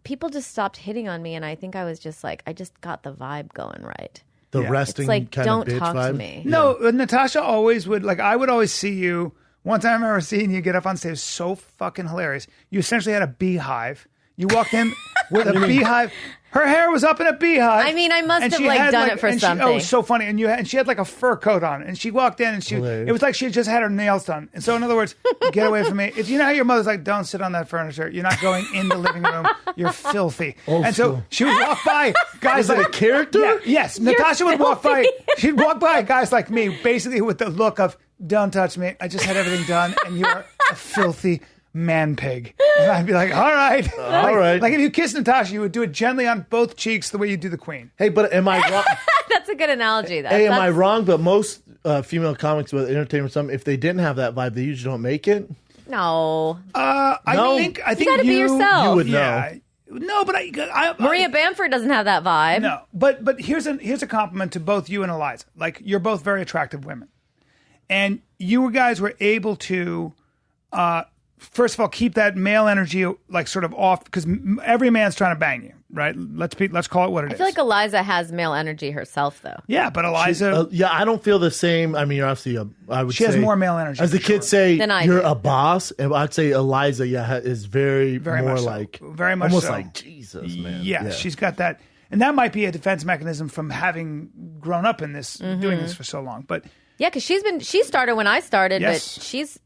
people just stopped hitting on me, and I think I was just like, I just got the vibe going right. The resting it's like, kind don't of bitch talk vibe. to me. No, Natasha always would, like, I would always see you. One time I remember seeing you get up on stage, so fucking hilarious. You essentially had a beehive. You walked in with a beehive. Her hair was up in a beehive. I mean, I must have like done it for something. It was so funny. And she had like a fur coat on. And she walked in and it was like she had just had her nails done. And so in other words, get away from me. If you know how your mother's like, don't sit on that furniture. You're not going in the living room. You're filthy. And so she would walk by guys like a character? Yeah, yes. Natasha would walk by. She'd walk by guys like me, basically with the look of, don't touch me. I just had everything done. And you're a filthy man pig. And I'd be like, all right. Like if you kiss Natasha, you would do it gently on both cheeks the way you do the queen. Hey, but am I wrong? That's a good analogy. Am I wrong? But most female comics with entertainment, if they didn't have that vibe, they usually don't make it. No. I think you gotta be yourself. You would know. No, but Maria Bamford doesn't have that vibe. No, but here's a compliment to both you and Eliza. Like, you're both very attractive women, and you guys were able to, first of all, keep that male energy like sort of off, because every man's trying to bang you, right? Let's call it what it is. I feel like Eliza has male energy herself, though. Yeah, but Eliza, I don't feel the same. I mean, you're obviously I would. She has more male energy. As the kids say, you're do. A boss, and I'd say Eliza, is very more much like so. Very much almost so. like Jesus, man. Yeah, she's got that, and that might be a defense mechanism from having grown up in this, doing this for so long. But yeah, because she started when I started, Yes. but she's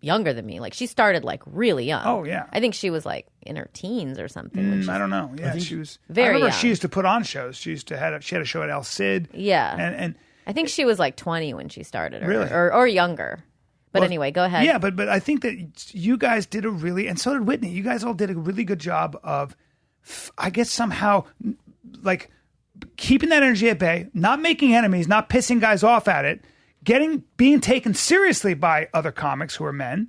younger than me. Like, she started like really young. Oh yeah, I think she was like in her teens or something. I don't know. Yeah, she was very I remember young. she used to put on shows. She had a show at El Cid. Yeah, and I think she was like 20 when she started, Really? or younger. But anyway, go ahead. Yeah, but I think that you guys did and so did Whitney. You guys all did a really good job of, I guess somehow, like, keeping that energy at bay, not making enemies, not pissing guys off at it, being taken seriously by other comics who are men.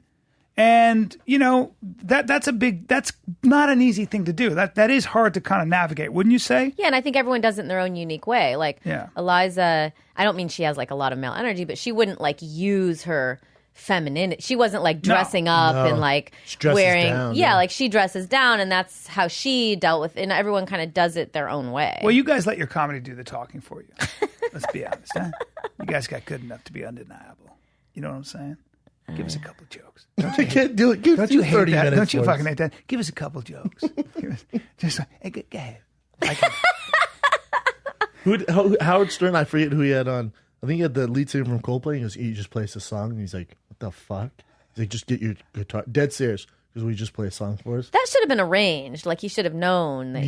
And, that's not an easy thing to do. That is hard to kind of navigate, wouldn't you say? Yeah, and I think everyone does it in their own unique way. Like Eliza, I don't mean she has like a lot of male energy, but she wouldn't like use her femininity. She wasn't like dressing up and like wearing down, like she dresses down, and that's how she dealt with it. And everyone kind of does it their own way. Well, you guys let your comedy do the talking for you. Let's be honest, huh? You guys got good enough to be undeniable. You know what I'm saying? Give us a couple jokes. Don't you hate, do it. Don't you hate 30 that? minutes. Don't you fucking hate that? Give us a couple jokes. Just hey, go ahead. Howard Stern, I forget who he had on. I think he had the lead singer from Coldplay. He goes, he just plays a song. And he's like, what the fuck? He's like, just get your guitar. Dead serious. Because we just play a song for us. That should have been arranged. Like, he should have known. That I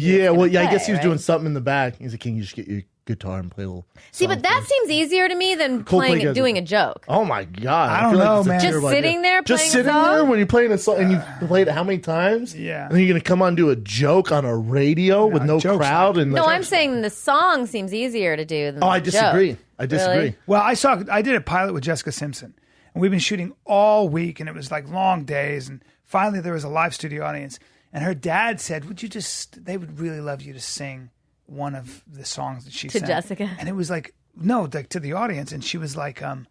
guess he was doing something in the back. He's like, can you just get your guitar and play a little See, but that seems easier to me than doing a joke. Oh, my God. I don't know, man. Just sitting there playing Just sitting a song? there when you're playing a song, and you played it how many times? Yeah. And then you're going to come on and do a joke on a radio with no crowd? And No, I'm saying the song seems easier to do than the I disagree. joke. I disagree. Really? Well, I did a pilot with Jessica Simpson, and we've been shooting all week, and it was like long days, and finally there was a live studio audience, and her dad said, they would really love you to sing one of the songs that she sang. To Jessica. And it was like, no, like to the audience. And she was like, and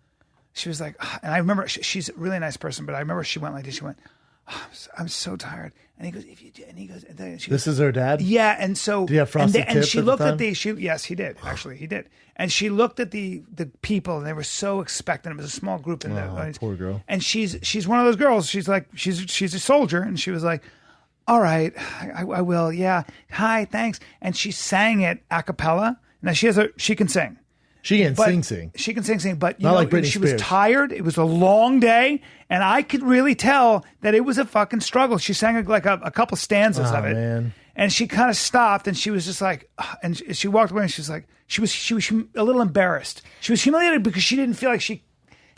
I remember she's a really nice person, but I remember she went like this. She went, I'm so tired. And he goes, This is her dad? Yeah. And so, did he have frosted and tips she at the looked time? yes, he did. Actually, he did. And she looked at the people, and they were so expectant. It was a small group in the audience. Poor girl. And she's one of those girls. She's like, she's a soldier. And she was like, all right, I will. Yeah. Hi, thanks. And she sang it a cappella. Now she can sing. She can sing. She can sing, but Not like Britney she was Spears. tired. It was a long day, and I could really tell that it was a fucking struggle. She sang like a couple stanzas of it, man. And she kind of stopped, and she was just like, and she walked away, and she was like, she was a little embarrassed. She was humiliated because she didn't feel like she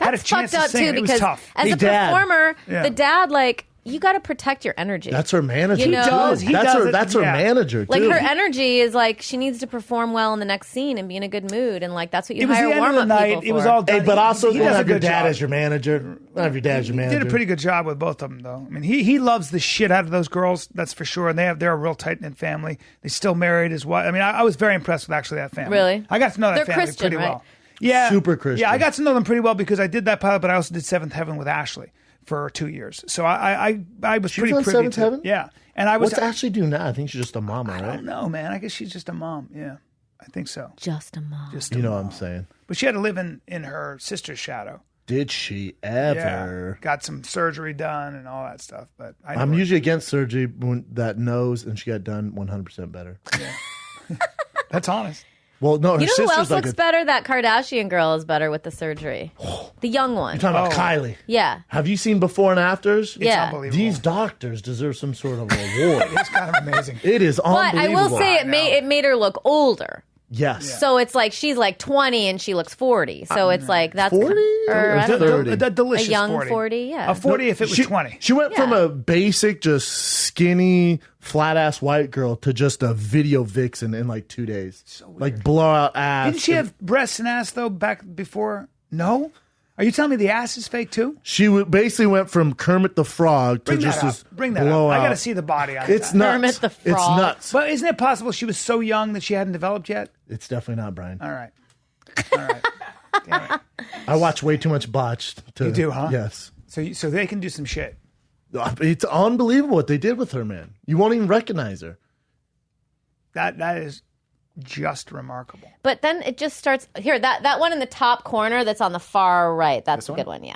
had a That's chance fucked to up sing. too, It was because tough. as a Dad. performer, Yeah. the dad, like, you got to protect your energy. That's her manager. You know? too. He does, he does it, That's her yeah. manager, too. Like, her energy is like, she needs to perform well in the next scene and be in a good mood, and like that's what you It was hire the end of warm the up night. people for. It was all done. Hey, but also he don't does a have your good dad job. as your manager. Don't have your dad as your manager. Did a pretty good job with both of them, though. I mean, he loves the shit out of those girls, that's for sure. And they're a real tight knit family. They still married as well. I mean, I was very impressed with actually that family. Really? I got to know that They're family Christian, pretty right? well. Yeah, Super Christian. Yeah, I got to know them pretty well because I did that pilot, but I also did Seventh Heaven with Ashley for 2 years. So I was She pretty was on privy Seventh to Heaven? Yeah, and I was. What's Ashley doing now? I think she's just a mama, I right? don't know, man. I guess she's just a mom. Yeah, I think so. Just a mom. Just a You know mom. what I'm saying. But she had to live in her sister's shadow. Did she Yeah, ever? got some surgery done and all that stuff. But I'm usually against surgery when that nose, and she got done 100% better. That's honest. Well, no, her You know who sister's else like looks better? That Kardashian girl is better with the surgery. The young one. You're talking about Kylie. Yeah. Have you seen before and afters? Yeah. Unbelievable. These doctors deserve some sort of award. It's kind of amazing. It is But unbelievable. I will say it made her look older. Yes. So it's like she's like 20 and she looks 40. So it's like that's 40? or I don't know. 30? A delicious A young 40. 40, yeah. A 40 if it was 20. She went from Yeah. a basic, just skinny, flat ass white girl to just a video vixen in like 2 days. So weird. Like blowout ass. Didn't she have breasts and ass, though, back before? No? Are you telling me the ass is fake, too? She basically went from Kermit the Frog to Bring just that this up. Bring that up. blowout. I got to see the body on It's that. nuts. Kermit the It's Frog. nuts. But isn't it possible she was so young that she hadn't developed yet? It's definitely not, Brian. All right. All right. Damn it. I watch way too much Botched. You do, huh? Yes. So they can do some shit. It's unbelievable what they did with her, man. You won't even recognize her. That is just remarkable. But then it just starts here. That one in the top corner that's on the far right. That's a good one, yeah.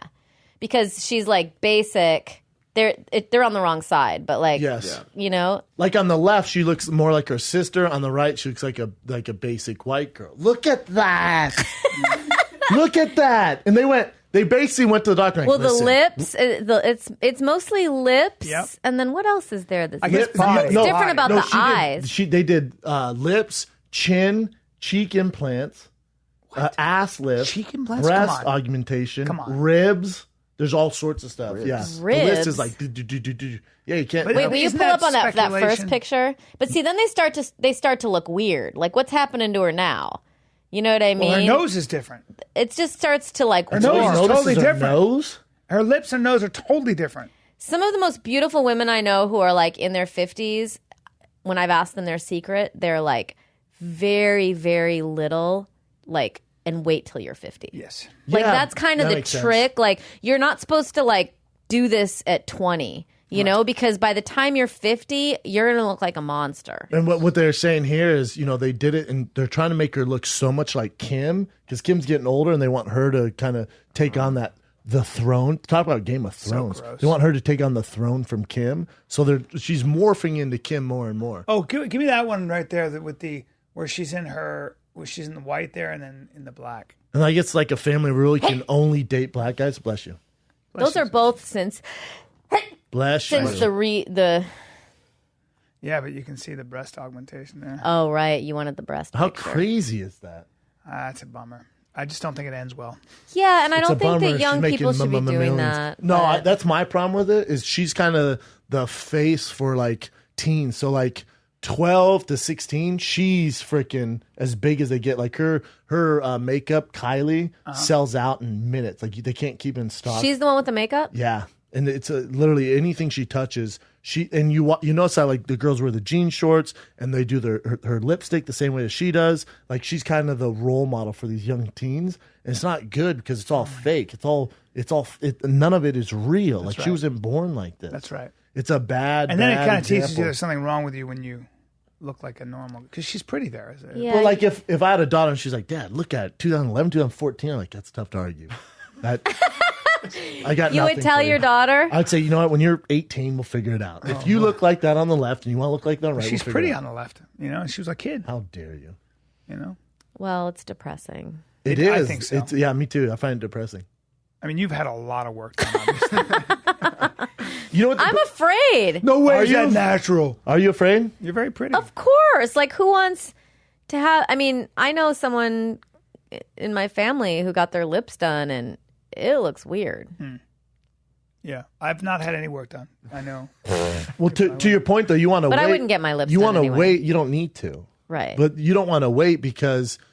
Because she's like basic. They're on the wrong side, but like Yes. you know. Like on the left, she looks more like her sister. On the right, she looks like a basic white girl. Look at that! Look at that! And they basically went to the doctor. And Well, listen, the lips. It's mostly lips, Yep. and then what else is there? That's I guess different? body. It's No, different about the she eyes. They did lips, chin, cheek implants, ass lift, Cheek implants? breast Come on. augmentation, Come on. ribs. There's all sorts of stuff. Yeah. The Ribs. list is like, yeah, you can't. Wait, will you Isn't pull that up on that first speculation? picture? But see, then they start to look weird. Like, what's happening to her now? You know what I mean? Well, her nose is different. It just starts to like Her nose warp. is totally her different. nose? Her lips and nose are totally different. Some of the most beautiful women I know who are like in their 50s, when I've asked them their secret, they're like very, very little, like, and wait till you're 50. Yes. Like, Yeah, that's kind of that the makes sense. trick. Like, you're not supposed to, like, do this at 20, you know, because by the time you're 50, you're going to look like a monster. And what they're saying here is, they did it and they're trying to make her look so much like Kim because Kim's getting older and they want her to kind of take on the throne. Talk about Game of Thrones. gross. They want her to take on the throne from Kim. So she's morphing into Kim more and more. Oh, give me that one right there where she's in the white there and then in the black. And I guess like a family rule, you can only date black guys. Bless you. Those are both since Bless you. the Yeah, but you can see the breast augmentation there. oh right, you wanted the breast. How picture. crazy is that? That's a bummer. I just don't think it ends well. Yeah, and I It's don't a think bummer. that young She's people making should be doing millions. that. No, but- that's my problem with it. Is she's kind of the face for like teens. So like 12 to 16, she's freaking as big as they get. Like her makeup, Kylie, sells out in minutes. Like they can't keep it in stock. she's the one with the makeup. Yeah, and it's literally anything she touches. You notice how like the girls wear the jean shorts and they do her lipstick the same way as she does. Like she's kind of the role model for these young teens, and it's not good because it's all fake. None of it is real. Like she right. wasn't born like this. That's right. It's a bad. And then it bad kind of teaches you example. there's something wrong with you when you look like a normal, because she's pretty there. Yeah, But like if I had a daughter and she's like, Dad, look at it, 2011, 2014. I'm like, that's tough to argue. That I got. you would nothing tell for your you. daughter. I'd say, you know what? When you're 18, we'll figure it out. If you look like that on the left and you want to look like that on the right, She's we'll figure pretty it out. on the left, and she was a kid, How dare you? Well, it's depressing. It I is. think so. Yeah, me too. I find it depressing. I mean, you've had a lot of work done, obviously. You know what? I'm afraid. no way. Or is that natural? Are you afraid? You're very pretty. Of course. Like, who wants to have? I mean, I know someone in my family who got their lips done, and it looks weird. Yeah, I've not had any work done. I know. Well, to your point though, you want to wait. But I wouldn't get my lips You done want to anyway. wait. You don't need to. Right. But you don't want to wait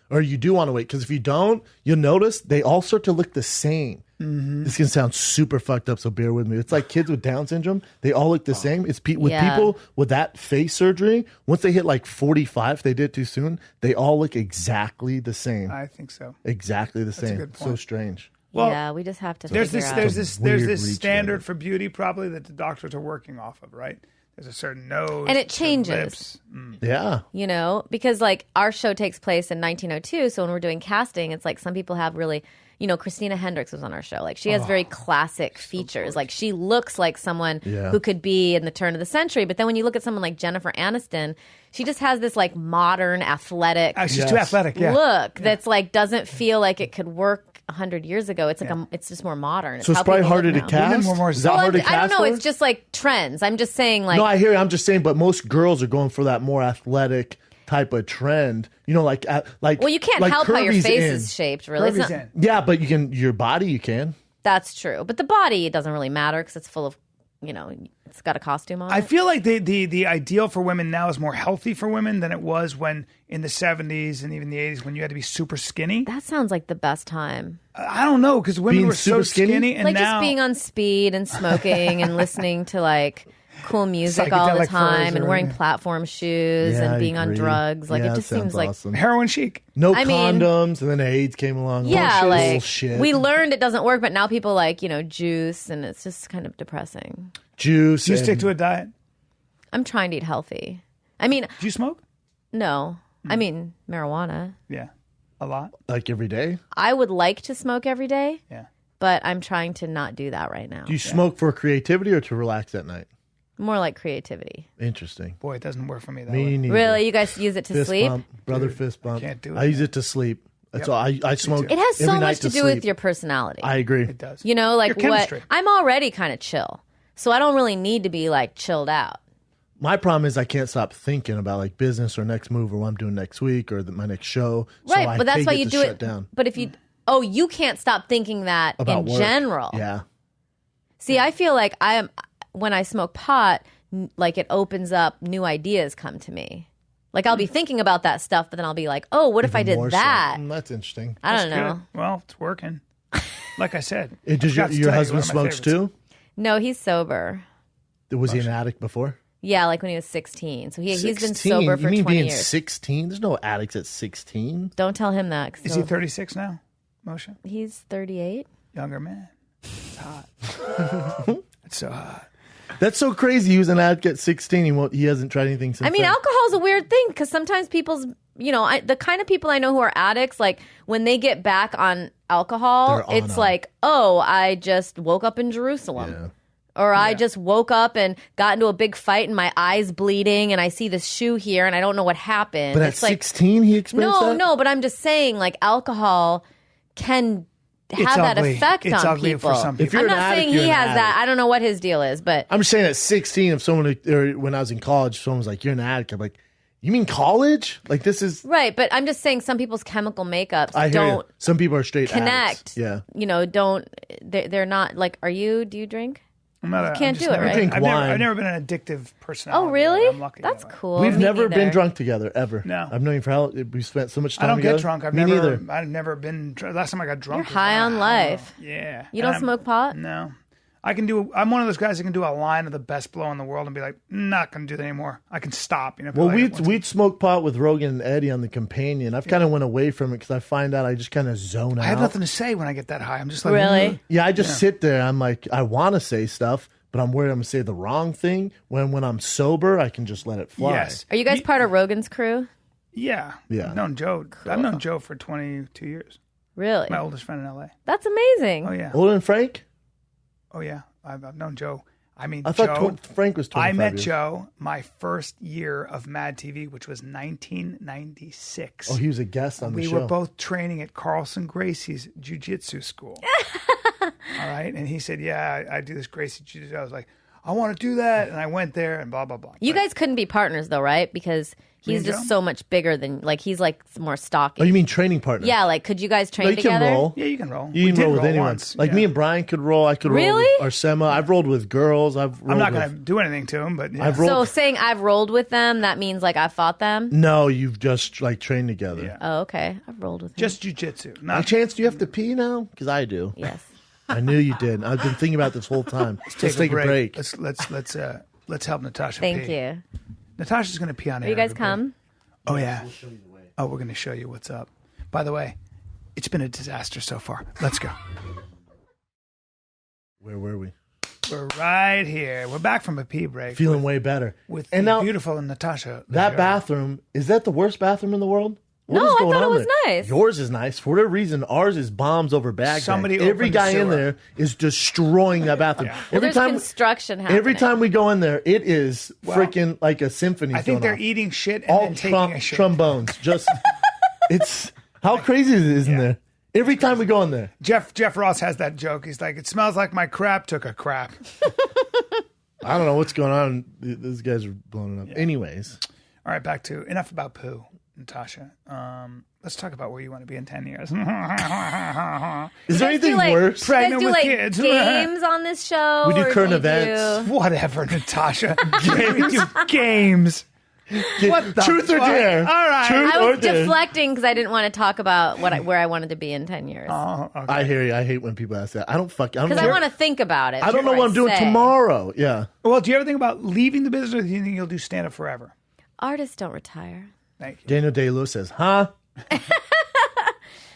or you do want to wait because if you don't, you'll notice they all start to look the same. Mm-hmm. This can sound super fucked up, so bear with me. It's like kids with Down syndrome. They all look the same. It's with Yeah. people with that face surgery. Once they hit like 45, if they did it too soon, they all look exactly the same. I think so. Exactly the same. good So point. strange. Well, yeah, we just have to There's figure this, out. there's Weird this reach standard there. for beauty probably that the doctors are working off of, right? There's a certain nose, And it certain changes. lips. Yeah. you know, because like our show takes place in 1902. So when we're doing casting, it's like some people have really, Christina Hendricks was on our show. Like she has very classic features. Like she looks like someone Yeah. who could be in the turn of the century. But then when you look at someone like Jennifer Aniston, she just has this like modern, athletic She's Yes. too athletic. Yeah. look that's like doesn't feel like it could work 100 years ago. It's like it's just more modern. So it's how probably people harder look to now. cast. more Is that Well, hard to I cast? don't know. for? It's just like trends. I'm just saying, like, No, I hear you. I'm just saying, but most girls are going for that more athletic type of trend. Like well, you can't like help how your Kirby's face in. is shaped. Really, It's Kirby's not- in. Yeah, but you can your body. You can. That's true. But the body, it doesn't really matter because it's full of, it's got a costume on I it. feel like the ideal for women now is more healthy for women than it was when in the 70s and even the 80s when you had to be super skinny. That sounds like the best time. I don't know because women Being were so super skinny? skinny and Like now just being on speed and smoking and listening to like cool music all the Psychedelic time furs and or- wearing platform shoes Yeah, I and being on agree. drugs. Like Yeah, it just sounds seems like, awesome. heroin chic. No I mean- condoms, and then AIDS came along. yeah, Bullshit. like Bullshit. we learned it doesn't work, but now people like, juice and it's just kind of depressing. juice. Do you and- stick to a diet? I'm trying to eat healthy. I mean, Do you smoke? no. I mean, marijuana. Yeah, a lot. like every day. I would like to smoke every day, Yeah. but I'm trying to not do that right now. Do you smoke for creativity or to relax at night? More like creativity. Interesting. Boy, it doesn't work for me that Me way. neither. Really? You guys use it to Fist sleep? bump, brother. Fist bump. can't do it, I use it to sleep. That's all. I smoke. It has every so night much to do sleep. with your personality. I agree. It does. like Your what chemistry. I'm already kind of chill. So I don't really need to be like chilled out. My problem is I can't stop thinking about like business or next move or what I'm doing next week or my next show. So Right, I but that's hate why it you to do shut it. down But if you you can't stop thinking that about in work. general. Yeah. See, I feel like when I smoke pot, like it opens up new ideas come to me. Like I'll be thinking about that stuff, but then I'll be like, oh, what if I did that? That's interesting. I don't know. Good. Well, it's working. Like I said. Did your husband smokes too? No, he's sober. Was he an addict before? Yeah, like when he was 16. So he's been 16? sober for You mean 20 being years. 16? There's no addicts at 16. Don't tell him that. Is he 36 now, Moshe? He's 38. Younger man. It's hot. It's so hot. That's so crazy. He was an addict at 16. He hasn't tried anything since I mean, then. alcohol's a weird thing because sometimes people's, the kind of people I know who are addicts, like when they get back on alcohol, it's like, oh, I just woke up in Jerusalem. Yeah. Or I just woke up and got into a big fight and my eye's bleeding and I see this shoe here and I don't know what happened. But at 16, he experienced that? No, but I'm just saying, like, alcohol can have that effect it's on ugly people. For some people. If you're I'm an not addict, saying you're he an has addict. that. I don't know what his deal is, but I'm just saying at 16, if when I was in college, someone was like, you're an addict. I'm like, you mean college? Like this is... right. But I'm just saying some people's chemical makeups I hear don't you. Some people are straight connect. addicts. Yeah. They're not like, do you drink? I'm not You can't do it, right? drink I've wine. never been an addictive personality. Oh, really? I'm lucky That's that way. cool. We've Me never been neither. drunk together, ever. No. I've known you for how... We spent so much time I don't together. get drunk. I've Me neither. never been... Last time I got drunk You're was high when on life. Yeah. You don't smoke pot? No. I'm one of those guys that can do a line of the best blow in the world and be like, not going to do that anymore. I can stop. Well, we'd smoke pot with Rogan and Eddie on The Companion. I've kind of went away from it because I find out I just kind of zone out. I have nothing to say when I get that high. I'm just like, Really? Yeah, I just sit there. I'm like, I want to say stuff, but I'm worried I'm going to say the wrong thing. When I'm sober, I can just let it fly. Yes. Are you guys part of Rogan's crew? Yeah. Yeah. I've known Joe. I've known Joe for 22 years. Really? My oldest friend in LA. That's amazing. Oh, yeah. Older than Frank? Oh, yeah. I've known Joe. I mean, I thought Joe. Frank was 25 I met years. Joe my first year of Mad TV, which was 1996. Oh, he was a guest on the We show. were both training at Carlson Gracie's jiu-jitsu school. All right. And he said, yeah, I do this Gracie jiu-jitsu. I was like, I want to do that. And I went there and blah, blah, blah. You guys couldn't be partners though, right? Because he's and just Joe? so much bigger than, like, he's like more stocky. Oh, you mean training partner? Yeah, like, could you guys train No, you together? can roll. Yeah, you can roll. You We can did roll with anyone. once. Like Yeah. me and Brian could roll. I could roll Really? with Arsema. I've rolled with girls. I've rolled I'm not with... going to do anything to him, but yeah. I've rolled... So saying I've rolled with them, that means like I fought them? No, you've just like trained together. Yeah. Oh, okay. I've rolled with them. Just jiu-jitsu. By Not chance, do you have to pee now? Because I do. Yes. I knew you did. I've been thinking about this whole time. Let's take a break. Let's help Natasha Thank pee. you. Natasha's going to pee on air. Will you guys everybody. come? Oh, yeah. Oh, we're going to show you what's up. By the way, it's been a disaster so far. Let's go. Where were we? We're right here. We're back from a pee break. Feeling way better. with and the now, beautiful Natasha. that Leggero. bathroom, is that the worst bathroom in the world? What No, is I going thought it on was there? nice. Yours is nice. For whatever reason, ours is bombs over bag. Somebody Every opened the guy in sewer. there is destroying that bathroom. Yeah. Well, there's construction happening. Every time we go in there, it is freaking like a symphony. I think going they're off. eating shit and all then taking a shit. trombones. Just it's how crazy is it, isn't there? Every time we go in there. Jeff Ross has that joke. He's like, it smells like my crap took a crap. I don't know what's going on. These guys are blowing it up. Anyways. All right, back to enough about poo, Natasha. Let's talk about where you want to be in 10 years. Is there guys anything do, like, worse? You guys Pregnant do with like kids. games on this show? We do or current you events. Whatever, Natasha. We do games. What the Truth or fuck? dare? All right. Truth I or was dare? deflecting because I didn't want to talk about where I wanted to be in 10 years. Oh, okay. I hear you. I hate when people ask that. I don't Because I care. want to think about it. I don't know what I'm doing say. tomorrow. Yeah. Well, do you ever think about leaving the business, or do you think you'll do stand-up forever? Artists don't retire. Thank you. Daniel Day-Lewis says, huh?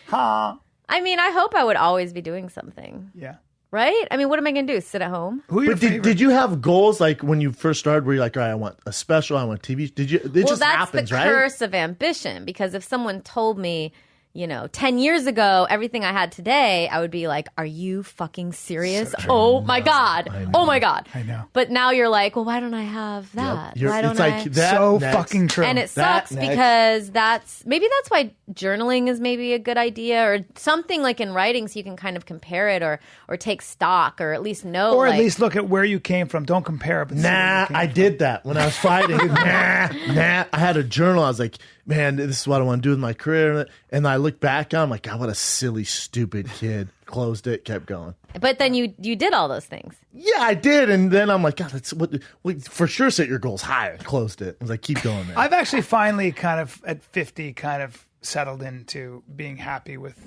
Huh? I mean, I hope I would always be doing something, Yeah. right? I mean, what am I going to do? Sit at home? Who are your But did, favorite? did you have goals like when you first started where you're like, all right, I want a special, I want TV? Did you? It Well, just that's happens, the right? curse of ambition. Because if someone told me, 10 years ago, everything I had today, I would be like, are you fucking serious? Oh my God. Oh my God. I know. But now you're like, well, why don't I have that? You're- Why don't it's like I? that so next. fucking true. And it That sucks next. because that's why journaling is maybe a good idea, or something like in writing, so you can kind of compare it or take stock, or at least know. or at like, least look at where you came from. Don't compare it. But see where Nah, you came I from. did that when I was fighting. nah. I had a journal. I was like, man, this is what I want to do with my career. And I look back on, I'm like, God, what a silly, stupid kid. Closed it, kept going. But then you did all those things. Yeah, I did. And then I'm like, God, that's what for sure set your goals higher. Closed it. I was like, keep going, man. I've actually finally kind of at 50 kind of settled into being happy with,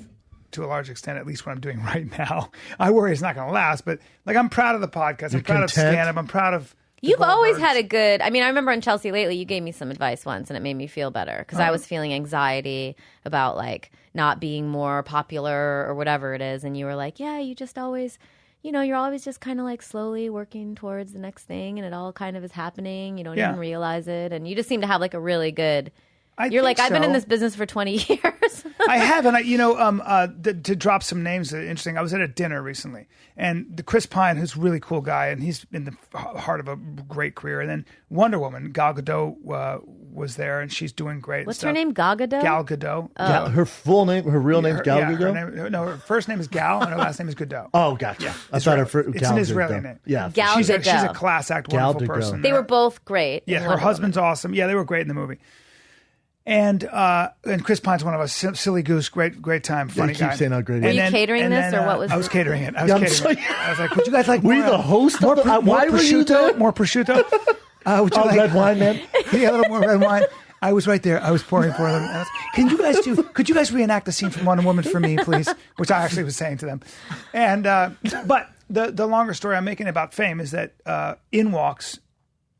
to a large extent, at least what I'm doing right now. I worry it's not going to last, but like I'm proud of the podcast. I'm proud of stand-up. I'm proud of You've always had a good, I mean, I remember on Chelsea Lately, you gave me some advice once and it made me feel better because I was feeling anxiety about like not being more popular or whatever it is. And you were like, yeah, you just always, you're always just kind of like slowly working towards the next thing and it all kind of is happening. You don't even realize it. And you just seem to have like a really good, you're like, I've been in this business for 20 years. I have. And to drop some names that are interesting, I was at a dinner recently and the Chris Pine, who's a really cool guy, and he's in the heart of a great career. And then Wonder Woman, Gal Gadot, was there and she's doing great. What's her name? Gal Gadot? Gal Gadot. Oh. Her full name, her real name is Gal Gadot? Her first name is Gal and her last name is Gadot. Oh, gotcha. Yeah. I thought her first It's an Israeli name. Yeah. Gal she's Gadot. a class act, wonderful person. They were both great. Yeah, her husband's awesome. Yeah, they were great in the movie. And Chris Pine's one of us, silly goose, great time, funny guy. Keep saying how great Were he you is. catering this, or what was? I was catering it. I was like, would you guys like Were more? you the host? More, of the, more why were you prosciutto? there? More prosciutto? Would you like red wine, man? Yeah, a little more red wine. I was right there. I was pouring for them. And could you guys reenact the scene from Wonder Woman for me, please? Which I actually was saying to them. And but the longer story I'm making about fame is that in walks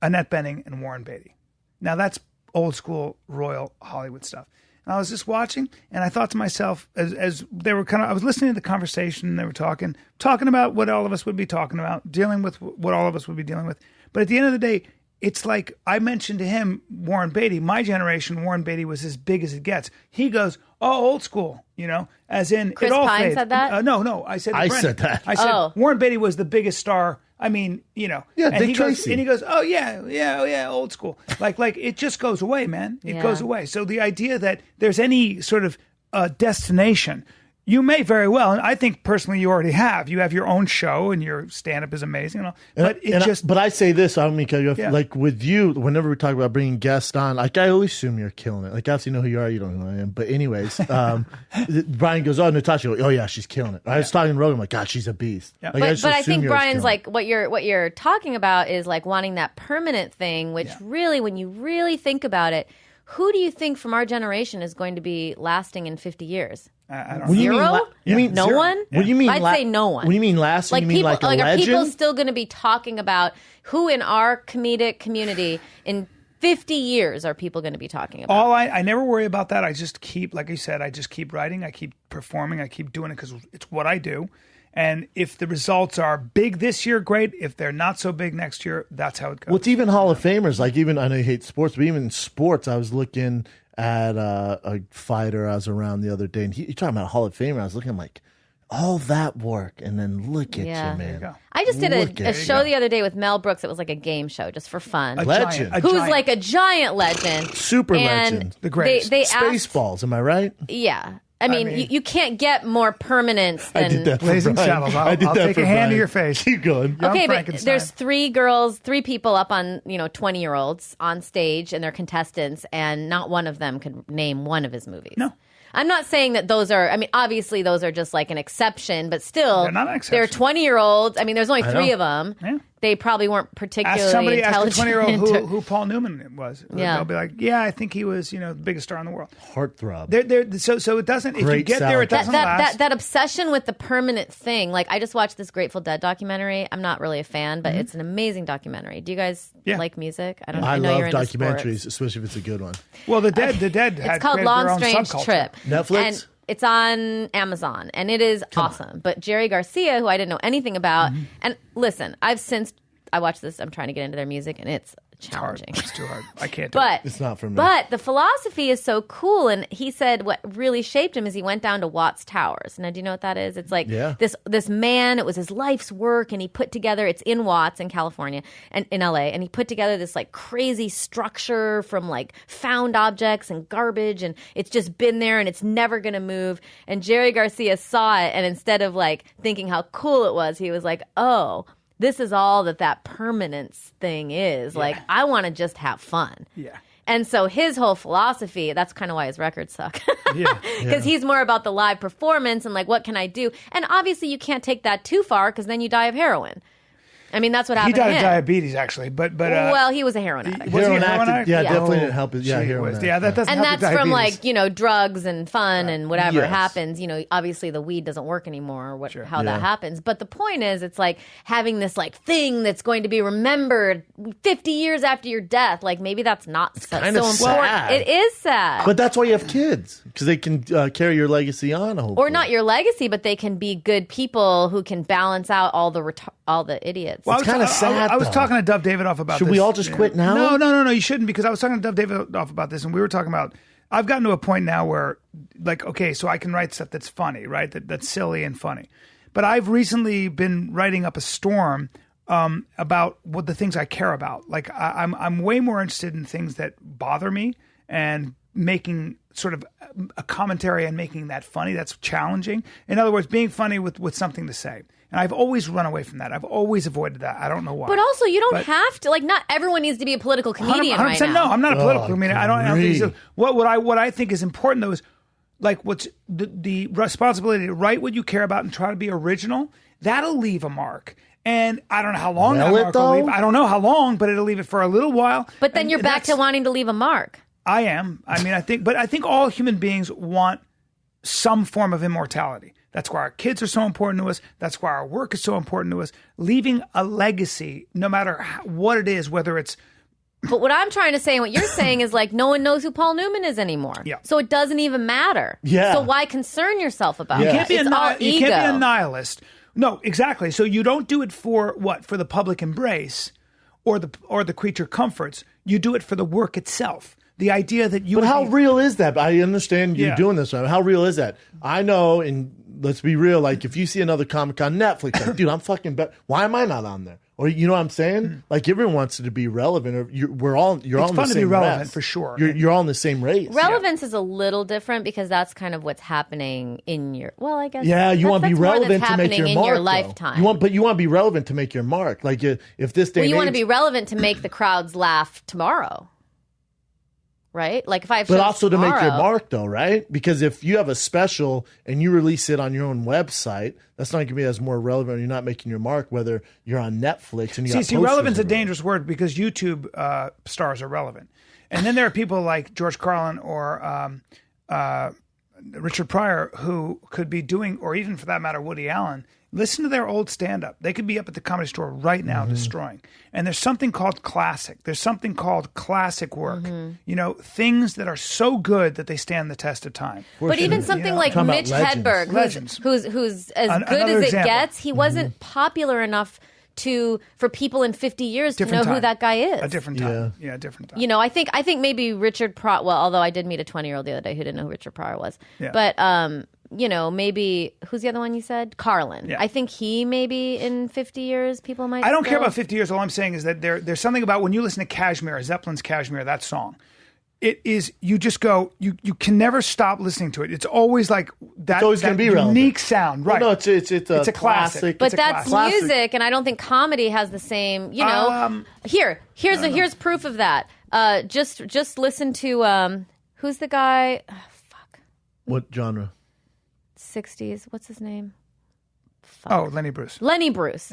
Annette Bening and Warren Beatty. Now that's old school royal Hollywood stuff. And I was just watching, and I thought to myself, as they were I was listening to the conversation, and they were talking about what all of us would be talking about, dealing with what all of us would be dealing with. But at the end of the day, it's like I mentioned to him, Warren Beatty, my generation, Warren Beatty was as big as it gets. He goes, oh, old school, as in Chris it all Pine fades. said that? No, I said I Brendan. said that. I said Oh. Warren Beatty was the biggest star. I mean, Yeah, and Dick he goes, Tracy. and he goes, oh yeah, old school. Like it just goes away, man. It goes away. So the idea that there's any sort of destination, you may very well, and I think personally you already have. You have your own show, and your stand-up is amazing. But But I say this, I don't mean to, Yeah. like with you, whenever we talk about bringing guests on, like I always assume you're killing it. Like obviously you know who you are, you don't know who I am. But anyways, Brian goes, oh, Natasha, oh yeah, she's killing it. I was talking to Rogan, I'm like, God, she's a beast. Yeah. Like, But I assume think you're Brian's killing like what you're talking about is like wanting that permanent thing, which really, when you really think about it, who do you think from our generation is going to be lasting in 50 years? I don't When know. you mean Zero? you mean No zero? one? What do you mean? I'd say no one. What do you mean last? Like you mean people, like a are legend? people still going to be talking about who in our comedic community in 50 years are people going to be talking about? I never worry about that. I just keep, like you said, I just keep writing. I keep performing. I keep doing it because it's what I do. And if the results are big this year, great. If they're not so big next year, that's how it goes. Well, it's even Hall of Famers. Like even I know you hate sports, but even in sports, I was looking at a fighter I was around the other day, and you're talking about a Hall of Famer. I was looking, I'm like, all that work, and then look at Yeah. you, There you man. go. I just did Look a at show you. the other day with Mel Brooks. It was like a game show just for fun. Legend. A Who's giant. like a giant legend. Super and legend. The greatest. They asked, Spaceballs, am I right? yeah. I mean, mean- you can't get more permanence I than did that for Blazing Brian. Saddles. I did I'll that take for a hand to Brian. your face. Keep going. Young Okay, but Frankenstein. there's three people up on 20-year-olds on stage, and they're contestants, and not one of them could name one of his movies. No. I'm not saying that those are. I mean, obviously those are just like an exception, but still, They're not an exception. They're 20-year-olds. I mean, there's only know. 3 of them. Yeah. They probably weren't particularly Ask somebody, ask a intelligent. 20-year-old who Paul Newman was. Yeah. They'll be like, yeah, I think he was, the biggest star in the world. Heartthrob. So it doesn't, if you Great get there, it salad. doesn't last. that obsession with the permanent thing. Like, I just watched this Grateful Dead documentary. I'm not really a fan, but it's an amazing documentary. Do you guys Yeah. like music? I don't. I know love you're into documentaries, sports. especially if it's a good one. Well, the dead had It's called created Long their own Strange subculture. Trip. Netflix? And it's on Amazon, and it is awesome. But Jerry Garcia, who I didn't know anything about, and listen, I watched this. I'm trying to get into their music, and it's Hard. challenging. It's too hard. I can't do it. But It's not for me. But the philosophy is so cool, and he said what really shaped him is he went down to Watts Towers. Now, do you know what that is? It's like this man. It was his life's work, and he put together. It's in Watts in California and in LA, and he put together this like crazy structure from like found objects and garbage, and it's just been there, and it's never going to move. And Jerry Garcia saw it, and instead of like thinking how cool it was, he was like, oh. This is all that permanence thing is. Like, I want to just have fun. Yeah. And so his whole philosophy, that's kind of why his records suck. Yeah. Because he's more about the live performance and like, what can I do? And obviously you can't take that too far because then you die of heroin. I mean, that's what happened He died to of him. diabetes, actually. But well, he was a heroin addict. Was he a Heroin heroin addict, addict? yeah, Yeah. definitely didn't help. Yeah, Gee heroin whiz. addict. Yeah, that doesn't And help with that's from diabetes. like, drugs and fun and whatever Yes. happens. Obviously the weed doesn't work anymore or how that Yeah. happens. But the point is, it's like having this like thing that's going to be remembered 50 years after your death. Like maybe that's not so kinda important. sad. It is sad. But that's why you have kids, because they can carry your legacy on. Hopefully. Or not your legacy, but they can be good people who can balance out all the idiots. Well, It's kinda sad, I was though. talking to Dove Davidoff about Should this. we all just quit now? No, you shouldn't, because I was talking to Dove Davidoff about this, and we were talking about, I've gotten to a point now where, like, okay, so I can write stuff that's funny, right? That's silly and funny. But I've recently been writing up a storm about what the things I care about. Like, I'm way more interested in things that bother me and making sort of a commentary and making that funny. That's challenging. In other words, being funny with something to say. And I've always run away from that. I've always avoided that. I don't know why. But also, you don't have to. Like, not everyone needs to be a political comedian 100%, right now. no, I'm not a political comedian. I don't think so. agree. What I think is important though is like what's the responsibility to write what you care about and try to be original. That'll leave a mark. And I don't know how long that Will it, mark will leave. though? I don't know how long, but it'll leave it for a little while. But then And you're back to that's- wanting to leave a mark. I am. I mean, I think all human beings want some form of immortality. That's why our kids are so important to us. That's why our work is so important to us. Leaving a legacy, no matter what it is, whether it's But what I'm trying to say and what you're saying is like no one knows who Paul Newman is anymore. Yeah. So it doesn't even matter. Yeah. So why concern yourself about Yeah. it? You can't be It's a all you ego. can't be a nihilist. No, exactly. So you don't do it for what? For the public embrace or the creature comforts. You do it for the work itself. The idea that you But would how be- real is that? I understand you Yeah. doing this. How real is that? I know, and let's be real. Like, if you see another comic on Netflix, like, dude, I'm fucking better. Why am I not on there? Or you know what I'm saying? Like, everyone wants it to be relevant. Or you're all in It's the fun to be same relevant race. for sure. You're all in the same race. Relevance is a little different because that's kind of what's happening in your. Well, I guess. Yeah, you want to be that's more relevant that's to make happening your in mark. your though. lifetime. But you want to be relevant to make your mark. Like, if this day Well, you and want to age- be relevant to make the crowds laugh tomorrow, right? Like if I have But shows also to make your tomorrow- mark, though, right? Because if you have a special and you release it on your own website, that's not going to be as more relevant. You're not making your mark, whether you're on Netflix and you got See, posters relevant's a everywhere. dangerous word because YouTube stars are relevant, and then there are people like George Carlin or Richard Pryor who could be doing, or even for that matter, Woody Allen. Listen to their old stand-up. They could be up at the Comedy Store right now destroying. And there's something called classic. There's something called classic work. You know, things that are so good that they stand the test of time. But even something like Talking about Mitch legends. Hedberg, Legends. who's as An- good another as example. it gets, he wasn't popular enough for people in 50 years to know Different who time. that guy is. A different time. Yeah, a different time. You know, I think maybe Richard Pryor. Well, although I did meet a 20-year-old the other day who didn't know who Richard Pryor was. Yeah. But you know, maybe who's the other one you said? Carlin. Yeah. I think he maybe in 50 years people might. I don't care still- about 50 years. All I'm saying is that there's something about when you listen to Kashmir, Zeppelin's Kashmir, that song. It is, you just go, you can never stop listening to it. It's always like that, always that gonna be relevant. unique sound, right? Well, no, it's a classic. classic. But It's a that's classic. music, and I don't think comedy has the same. You know, here's proof of that. Just listen to who's the guy? Oh, fuck, What genre? 60s. What's his name? Oh, Lenny Bruce. Lenny Bruce.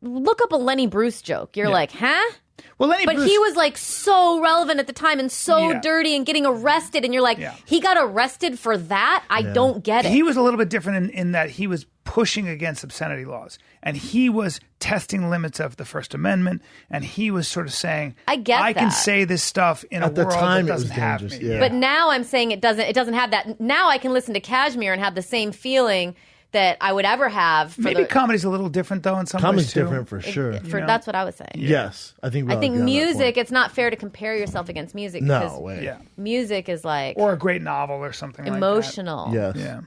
Look up a Lenny Bruce joke. You're like, huh? Well, Lenny But Bruce, he was like so relevant at the time and so Yeah. dirty and getting arrested, and you're like, Yeah. he got arrested for that? I don't get it. he was a little bit different in that he was pushing against obscenity laws, and he was testing the limits of the First Amendment, and he was sort of saying, I get I can that. say this stuff in At a the world time, that it was doesn't have dangerous, me. yeah. But now I'm saying it doesn't have that. Now I can listen to Kashmir and have the same feeling that I would ever have. For Maybe comedy's a little different though in some Comedy's ways too. different for sure. That's what I was saying. Yes, I think. I think music. It's not fair to compare yourself against music. No because way. Yeah, music is like or a great novel or something emotional. Yes. like that.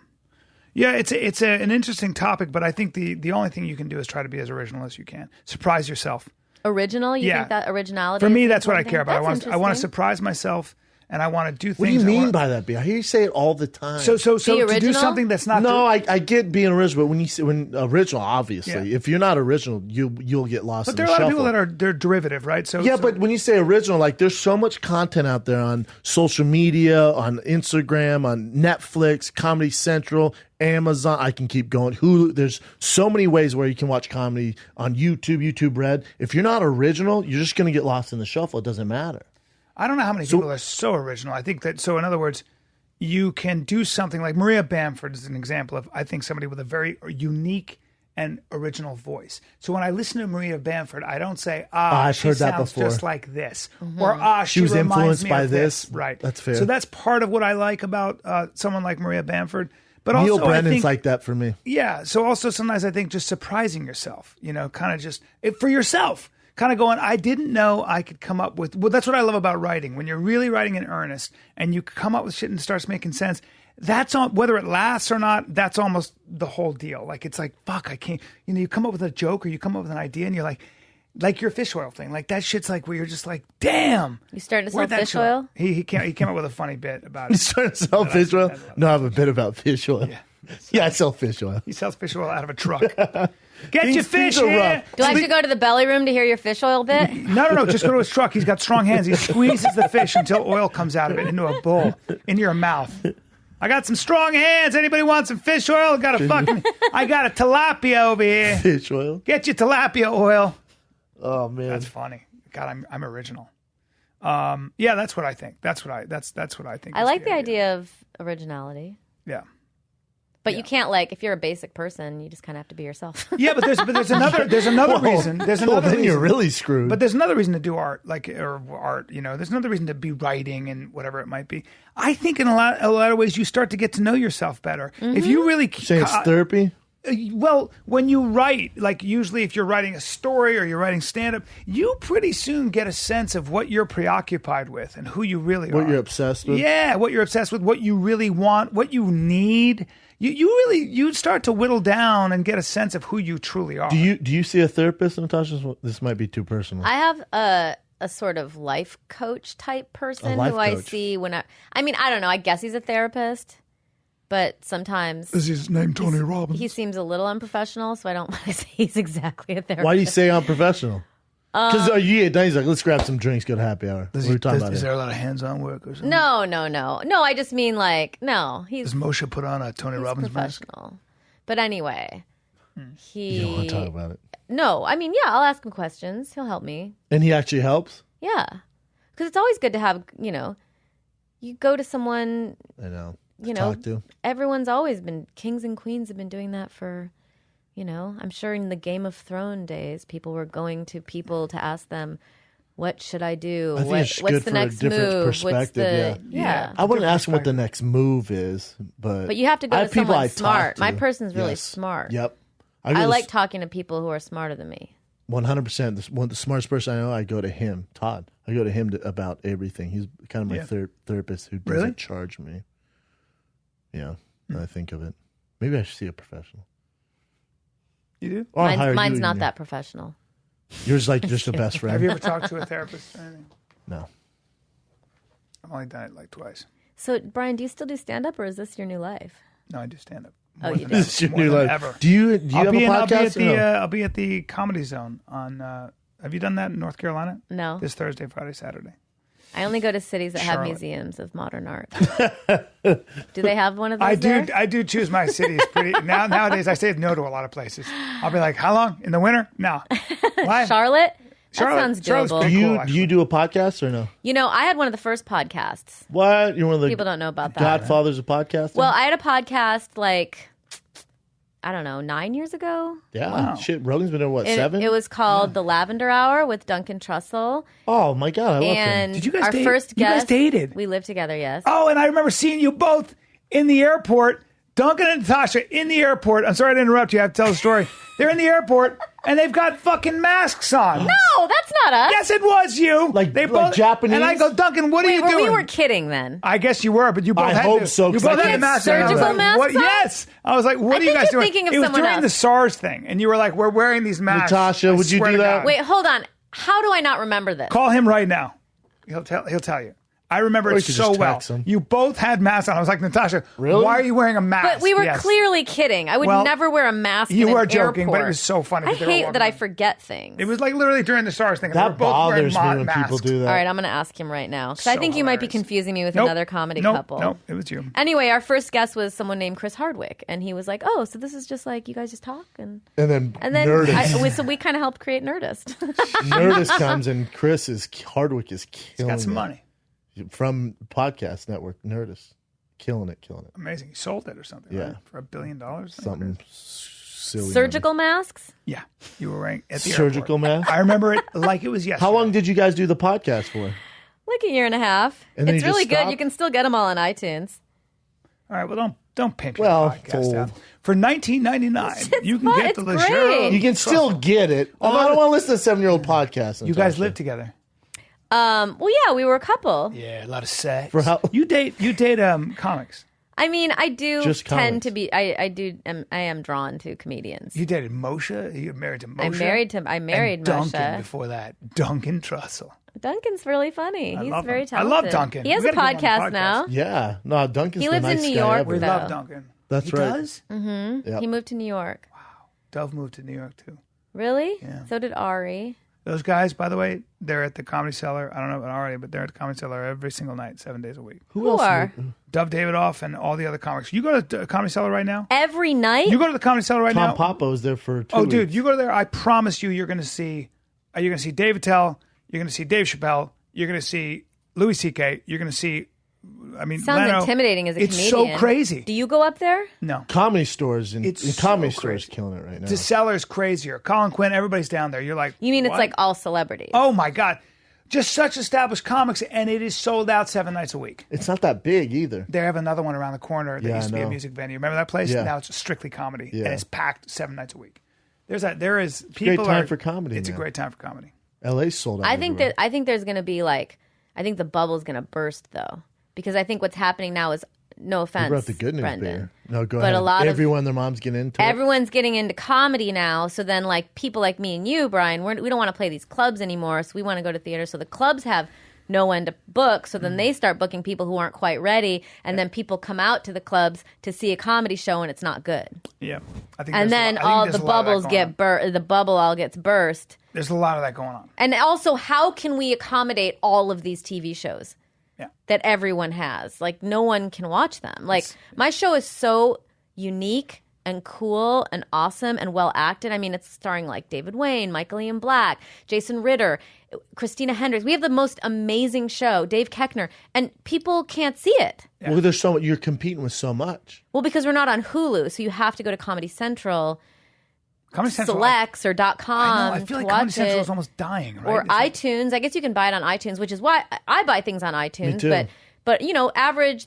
Yeah, it's an interesting topic, but I think the only thing you can do is try to be as original as you can. Surprise yourself. Original. You Yeah. think that originality? For is me, the that's what I important care thing? about. That's I want to interesting. surprise myself, and I want to do things. What do you mean by by that, B? I hear you say it all the time. So to do original? something that's not No, I get being original, but when you say original, obviously, Yeah. if you're not original, you'll get lost. But in there are the a lot of shuffle. people that they're derivative, right? So But when you say original, like there's so much content out there on social media, on Instagram, on Netflix, Comedy Central, Amazon. I can keep going. Hulu. There's so many ways where you can watch comedy on YouTube Red. If you're not original, you're just going to get lost in the shuffle. It doesn't matter. I don't know how many people are so original. I think that, so in other words, you can do something like Maria Bamford is an example of, I think, somebody with a very unique and original voice. So when I listen to Maria Bamford, I don't say, I've she heard that sounds before. just like this. Or, She was reminds influenced me by of this. Right. That's fair. So that's part of what I like about someone like Maria Bamford. But Neil also, Brennan's I think, like that for me. yeah. So also sometimes I think just surprising yourself, kind of just for yourself, kind of going, I didn't know I could come up with, well, that's what I love about writing. When you're really writing in earnest and you come up with shit and it starts making sense, that's on, whether it lasts or not, that's almost the whole deal. Like, it's like, fuck, I can't, you come up with a joke or you come up with an idea and you're like your fish oil thing. Like that shit's like where you're just like, damn. You starting to sell where'd that fish come- oil? He came up with a funny bit about it. He's trying to sell fish oil. No, I have a bit about fish oil. Yeah, I sell fish oil. He sells fish oil out of a truck. Get your These fish are here. rough. Do I have to go to the belly room to hear your fish oil bit? No. Just go to his truck. He's got strong hands. He squeezes the fish until oil comes out of it into a bowl, into your mouth. I got some strong hands. Anybody want some fish oil? I got a tilapia over here. Fish oil. Get your tilapia oil. Oh man, That's funny. God, I'm original. Yeah, that's what I think. That's what I think. I is like the idea of originality. Yeah. But you can't, if you're a basic person, you just kind of have to be yourself. Yeah, but there's another reason. There's another then reason. you're really screwed. But there's another reason to do art, there's another reason to be writing and whatever it might be. I think in a lot of ways you start to get to know yourself better. If you really saying it's therapy. Well, when you write, usually if you're writing a story or you're writing stand-up, you pretty soon get a sense of what you're preoccupied with and who you really are. What you're obsessed with. Yeah, what you're obsessed with, what you really want, what you need. You start to whittle down and get a sense of who you truly are. Do you see a therapist, Natasha? This might be too personal. I have a sort of life coach type person life who I coach. see when I mean, I don't know. I guess he's a therapist, but sometimes Is his name Tony Robbins? he seems a little unprofessional, so I don't want to say he's exactly a therapist. Why do you say unprofessional? Because he's like, let's grab some drinks, go to happy hour. What are we talking about Is here? there a lot of hands-on work or something? No. No, I just mean no. He's Does Moshe put on a Tony Robbins mask? professional. But anyway, You don't want to talk about it. No, I mean, yeah, I'll ask him questions. He'll help me. And he actually helps? Yeah. Because it's always good to have, you go to someone, I know. Talk to. Everyone's always been, kings and queens have been doing that for, I'm sure in the Game of Thrones days, people were going to people to ask them, what should I do? I think it's What's good the for a next different move? perspective, Yeah. I wouldn't ask him what the next move is, But you have to I go to have people someone I talk smart. to. My person's really Yes. smart. Yep. I like talking to people who are smarter than me. 100%. The smartest person I know, I go to him, Todd. I go to him about everything. He's kind of my therapist who doesn't Really? charge me. Yeah, now I think of it. Maybe I should see a professional. You do? Or I'll hire Mine's you, not yeah. that professional. Yours is like just a best friend. Have you ever talked to a therapist or anything? No. I've only done it twice. So, Brian, do you still do stand-up, or is this your new life? No, I do stand-up. Oh, More you than do? ever. This is your More new than life. ever. Do you have a podcast? or no? I'll be at the Comedy Zone on. Have you done that in North Carolina? No. This Thursday, Friday, Saturday. I only go to cities that have Charlotte. museums of modern art. Do they have one of those there? I do choose my cities pretty nowadays. I say no to a lot of places. I'll be like, how long in the winter? No. Why? Charlotte? Charlotte- That sounds Charlotte's doable. pretty cool, Do you do a podcast or no? I had one of the first podcasts. What? You're one of the People don't know about that. Godfathers of podcasting? Well, I had a podcast I don't know, 9 years ago. yeah. Wow. Shit, Rogan's been there, what, And 7? It was called The Lavender Hour with Duncan Trussell. Oh, my God. I love him. And Did you guys our date? first You guys guest. dated? We lived together, yes. Oh, and I remember seeing you both in the airport. Duncan and Natasha in the airport. I'm sorry to interrupt you. I have to tell the story. They're in the airport and they've got fucking masks on. No, that's not us. Yes, it was you. Like Japanese? And I go, Duncan, what are you doing? We were kidding then. I guess you were, but you both I had hope to. so, You 'cause both I had the can't- mask on. I was Surgical like, masks what? on? Yes. I was like, what I are you think guys you're doing? thinking of it was someone during else. the SARS thing, and you were like, we're wearing these masks. Natasha, I would you swear do to that? God. Wait, hold on. How do I not remember this? Call him right now. He'll tell you. I remember Or it you could so just well. tax them. You both had masks on. I was like, Natasha, Really? why are you wearing a mask? But we were Yes. clearly kidding. I would Well, never wear a mask you in were an joking, but airport. it was so funny. I that they were hate walking that I around. forget things. It was like literally during the stars thing. That bothers me when masks. people do that. All right, I'm going to ask him right now because I So think you might be hilarious. confusing me with Nope. another comedy Nope. couple. Nope, it was you. Anyway, our first guest was someone named Chris Hardwick, and he was like, "Oh, so this is just like you guys just talk and then Nerdist. So we kind of helped create Nerdist." Nerdist comes and Hardwick is killing Got some it. money. From podcast network Nerdist. Killing it. Amazing. You sold it or something, Yeah. right? For $1 billion? Something silly. Surgical masks. Yeah. You were wearing at the Surgical airport. mask? I remember it like it was yesterday. How long did you guys do the podcast for? Like a year and a half. And then It's you just really good. stopped? You can still get them all on iTunes. All right, well, don't pimp your Well, podcast it's out. old. For $19.99, you can fun. get the It's Leggero. great. You can still get it. Although I don't want to listen to a 7-year-old podcast. You guys live together. Well, yeah, we were a couple. Yeah, a lot of sex. For how- You date comics. I mean, I do Just tend comics. to be. I am drawn to comedians. You dated Moshe. You married to Moshe. I married and Duncan Moshe. before that. Duncan Trussell. Duncan's really funny. He's love very him. I talented. love Duncan. He has We a gotta get him on podcast the now. podcast. Yeah. No, Duncan's He the lives in nice New guy York, ever. We though. love Duncan. That's he right. does? Yep. He moved to New York. Dove moved to New York, too. Really? Yeah. So did Ari. Those guys, by the way, they're at the Comedy Cellar. I don't know about already, but they're at the Comedy Cellar every single night, 7 days a week. Who are? Dove Davidoff and all the other comics. You go to the Comedy Cellar right now? Every night? You go to the Comedy Cellar right Tom now? Papa was there for 2 Oh, weeks. dude, you go there. I promise you're going to see Dave Attell. You're going to see Dave Chappelle. You're going to see Louis C.K. You're going to see, Sounds Leno. intimidating as a It's comedian. so crazy. Do you go up there? No. Comedy stores and It's comedy so stores crazy. killing it right now. The Cellar's crazier. Colin Quinn, everybody's down there. You're like, You mean it's what? like all celebrities? Oh, my God. Just such established comics, and it is sold out 7 nights a week. It's not that big either. They have another one around the corner that Yeah, used to I be a know. music venue. Remember that place? Yeah. Now it's strictly comedy, Yeah. and it's packed 7 nights a week. There is a great people time are- for comedy, It's a man. great time for comedy. LA's sold out. I think everywhere. that there's going to be I think the bubble's going to burst though, because I think what's happening now is, no offense, You brought the good news, Brendan. Bear. No, go But ahead. a lot of- Everyone, their moms get into it. Everyone's getting into comedy now, so then people like me and you, Brian, we don't want to play these clubs anymore, so we want to go to theater. So the clubs have no one to book, so then they start booking people who aren't quite ready, and then people come out to the clubs to see a comedy show, and it's not good. Yeah, I think. And then all the bubbles the bubble all gets burst. There's a lot of that going on. And also, how can we accommodate all of these TV shows Yeah, that everyone has? Like, no one can watch them. Like, my show is so unique and cool and awesome and well acted. I mean, it's starring like David Wayne, Michael Ian Black, Jason Ritter, Christina Hendricks. We have the most amazing show, Dave Koechner, and people can't see it. Well, there's so much. You're competing with so much. Well, because we're not on Hulu, so you have to go to Comedy Central, Comedy Central. Selects, or .com I know. I feel to like watch Comedy Central it. is almost dying, right? Or It's like- iTunes. I guess you can buy it on iTunes, which is why I buy things on iTunes. Me too. But the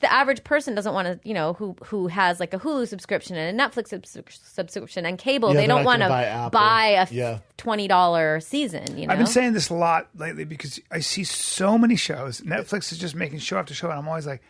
average person doesn't want to, who has like a Hulu subscription and a Netflix subscription and cable. Yeah, they they're don't not want to gonna buy Apple. buy a Yeah. $20 season. You know, I've been saying this a lot lately because I see so many shows. Netflix is just making show after show, and I'm always like,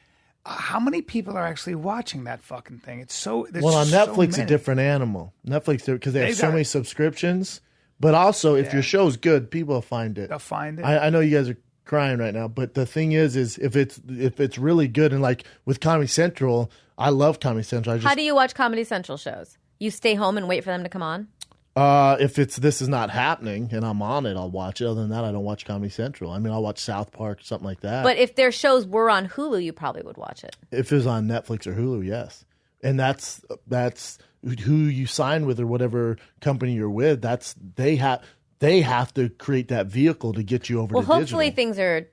how many people are actually watching that fucking thing? It's so. Well, on so Netflix, a many. different animal. Netflix, because they have They've so got many it. subscriptions. But also, if your show's good, people will find it. They'll find it. I know you guys are crying right now, but the thing is if it's really good, and like with Comedy Central, I love Comedy Central. how do you watch Comedy Central shows? You stay home and wait for them to come on? If this is not happening and I'm on it, I'll watch it. Other than that, I don't watch Comedy Central. I mean, I'll watch South Park, something like that. But if their shows were on Hulu, you probably would watch it. If it was on Netflix or Hulu, yes. And that's who you sign with or whatever company you're with. They have to create that vehicle to get you over Well, to digital. hopefully things are,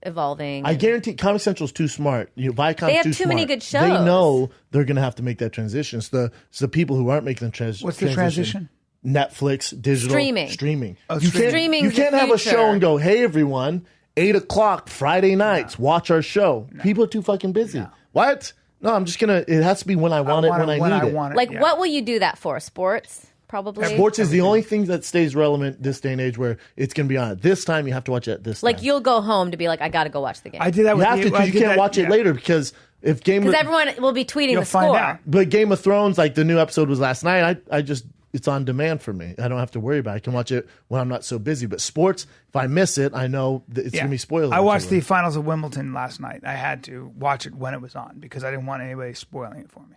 evolving. I guarantee Comedy Central's too smart. Viacom's They have too too many smart. good They shows. know they're going to have to make that transition. It's the people who aren't making the transition. What's the transition? Netflix, digital, Streaming. Oh, You can't, Streaming's you can't the have a future. show and go, hey, everyone, 8:00 Friday nights, watch our show. People are too fucking busy. What? No, I'm just going to, it has to be when I want it, when I need it. want it. Like, yeah. what will you do that for? Sports? Probably. Sports is the only thing that stays relevant this day and age where it's going to be on at this time. You have to watch it at this Like, time. you'll go home to be like, I got to go watch the game. I did that You with have to I because you did can't that- watch it yeah. later because if Game Because of everyone will be tweeting You'll the find score. out. But Game of Thrones, like the new episode was last night. I just it's on demand for me. I don't have to worry about it. I can watch it when I'm not so busy. But sports, if I miss it, I know that it's going to be spoiled. I watched the finals of Wimbledon last night. I had to watch it when it was on because I didn't want anybody spoiling it for me.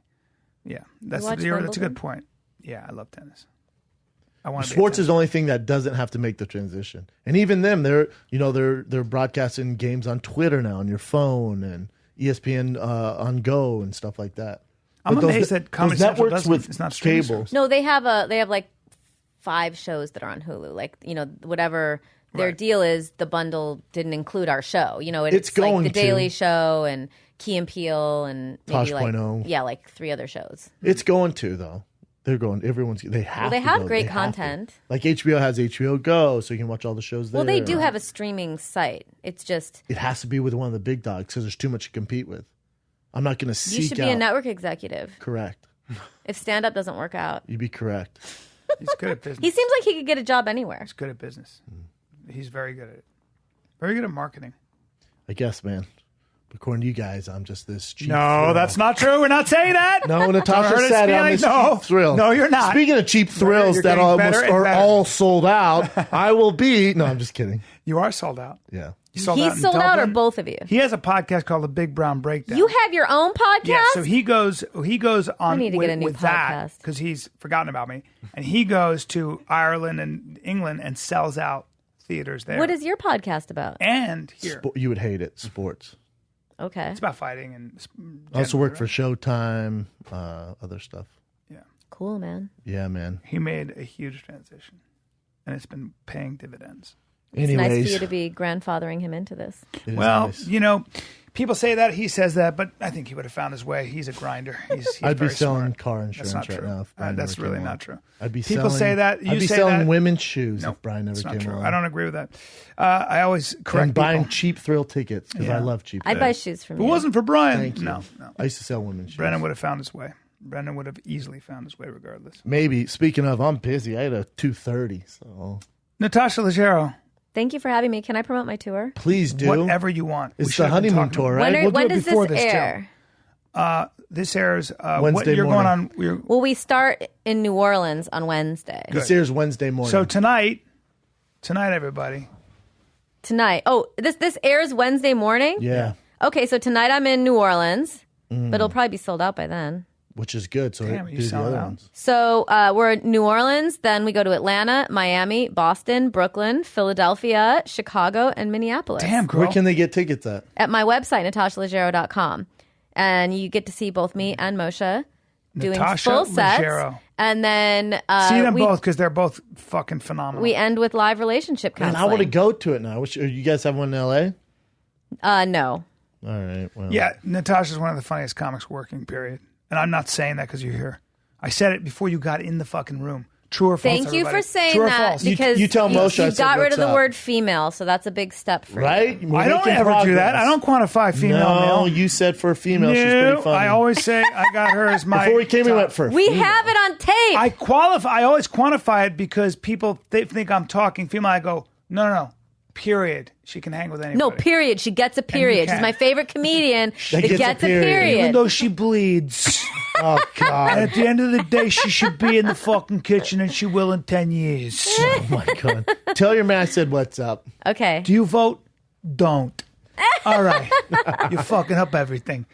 Yeah, that's a good point. Yeah, I love tennis. Sports is the only thing that doesn't have to make the transition. And even them, they're broadcasting games on Twitter now, on your phone, and ESPN on Go and stuff like that. I'm amazed that Comedy Central doesn't. It's not streaming cable. No, they have like 5 shows that are on Hulu. Like, whatever their deal is, the bundle didn't include our show. It's going like The Daily Show and Key and Peele and maybe Tosh.0. like 3 other shows. It's going to though. They're going. They have. Well, they have great content. Like HBO has HBO Go, so you can watch all the shows there. Well, they do have a streaming site. It's just it has to be with one of the big dogs because there's too much to compete with. I'm not going to seek out. You should be a network executive. Correct. If stand-up doesn't work out. You'd be correct. He's good at business. He seems like he could get a job anywhere. He's good at business. He's very good at it. Very good at marketing. I guess, man. According to you guys, I'm just this cheap No, thrill. That's not true. We're not saying that. No, Natasha said I'm this cheap thrill. No, you're not. Speaking of cheap thrills that are all sold out, I will be... No, I'm just kidding. You are sold out. Yeah. He's sold out, or both of you? He has a podcast called The Big Brown Breakdown. You have your own podcast? Yeah, so he goes on I need to get a new with podcast. that because he's forgotten about me. And he goes to Ireland and England and sells out theaters there. What is your podcast about? And here. You would hate it. Sports. Okay. It's about fighting and I also work for Showtime, other stuff. Yeah. Cool, man. Yeah, man. He made a huge transition, and it's been paying dividends. It's nice for you to be grandfathering him into this. Well, nice. People say that, he says that, but I think he would have found his way. He's a grinder. He's I'd be selling smart. car insurance right now. If Brian that's never really came not along. true. I'd be People selling, say that. I'd be say selling that. women's shoes No, if Brian never it's not came true. along. I don't agree with that. I always correct and buying people. cheap thrill tickets because I love cheap. I'd buy shoes from If you. it wasn't for Brian, Thank you. no. I used to sell women's shoes. Brendan would have found his way. Brendan would have easily found his way regardless. Maybe. Speaking of, I'm busy. I had a 2:30. So Natasha Leggero. Thank you for having me. Can I promote my tour? please do. Whatever you want. It's the honeymoon tour, right? When do it does before this this, too. air? This airs Wednesday you're morning. going on. Well, we start in New Orleans on Wednesday. This airs Wednesday morning. So tonight, everybody. Tonight. Oh, this airs Wednesday morning? yeah, Okay, so tonight I'm in New Orleans, but it'll probably be sold out by then. which is good. So Damn, you do the selling other out. ones. So we're in New Orleans, then we go to Atlanta, Miami, Boston, Brooklyn, Philadelphia, Chicago, and Minneapolis. Damn, girl. Where can they get tickets at? At my website, natashalegero.com. And you get to see both me and Moshe doing Natasha full sets. Leggero. And then See them both because they're both fucking phenomenal. we end with live relationship Man, counseling. I want to go to it now. You guys have one in L.A.? No. All right. Well, Yeah, Natasha's one of the funniest comics working, period. And I'm not saying that because you're here. I said it before you got in the fucking room. True or false, Thank you everybody? for saying True or that false? because you tell Moshe I you said got rid what's of the up. word female, so that's a big step for right? you. We're I don't making ever do that. progress. I don't quantify female No, male. you said for a female, she's No, pretty funny. I always say I got her as my. Before we came, we top. went for We female. have it on tape. I always quantify it because people they think I'm talking female. I go no. Period. She can hang with anybody. no, period. She gets a period. She's can. my favorite comedian that gets a gets a period. period. Even though she bleeds. Oh, And God. at the end of the day, she should be in the fucking kitchen, and she will in 10 years. Oh, my God. Tell your man I said what's up. Okay. Do you vote? Don't. All right. You're fucking up everything.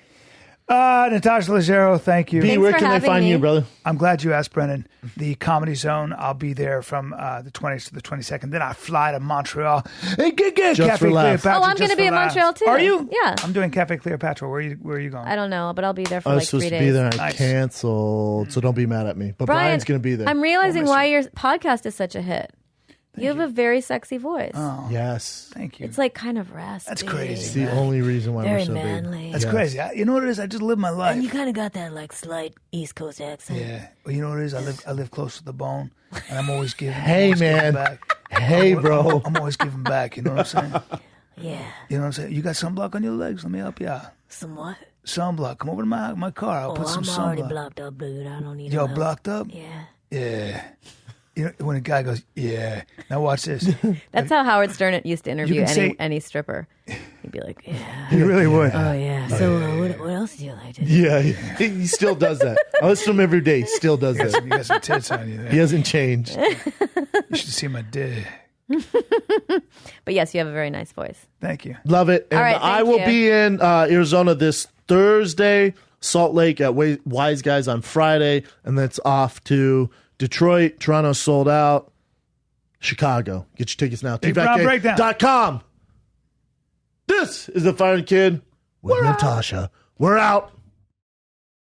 Natasha Leggero, thank you. B, Thanks where for can they having find me. you, brother? I'm glad you asked, Brendan. The Comedy Zone, I'll be there from the 20th to the 22nd. Then I fly to Montreal. Hey, get Just for laughs. Oh, I'm gonna be in Montreal, too. Are you? Yeah. I'm doing Cafe Cleopatra. Where are you going? I don't know, but I'll be there for I was like supposed 3 to days. be there. I Nice. canceled, so don't be mad at me. But Brian, Brian's going to be there. I'm realizing miss why you. your podcast is such a hit. You have a very sexy voice. Yes. Thank you. It's like kind of raspy. That's It's crazy. the only reason why Very we're so manly. big. That's Yes. crazy. You know what it is? I just live my life. And you kind of got that like slight East Coast accent. Yeah. Well, you know what it is? I live close to the bone, and I'm always giving. Hey, I'm always giving man. back. Hey, bro. I'm always giving back. You know what I'm saying? Yeah. You know what I'm saying? You got sunblock on your legs? Let me help you out. Somewhat. Sunblock. Come over to my car. I'll put some I'm already sunblock. blocked up, dude. I don't need You're help. blocked up? Yeah. Yeah. You know, when a guy goes, yeah. Now watch this. That's how Howard Stern used to interview can say- any stripper. He'd be like, yeah. He really would. Oh, yeah. So what else do you like to do? Yeah, he still does that. I listen to him every day. He still does You that. got some tits on you there. He hasn't changed. You should see my dick. But yes, you have a very nice voice. Thank you. Love it. And All right, I thank will you. be in Arizona this Thursday, Salt Lake at Wise Guys on Friday, and that's off to Detroit. Toronto sold out. Chicago. Get your tickets now. Big Brown Breakdown. TFATK.com. This is the Fire Kid with Natasha. We're out.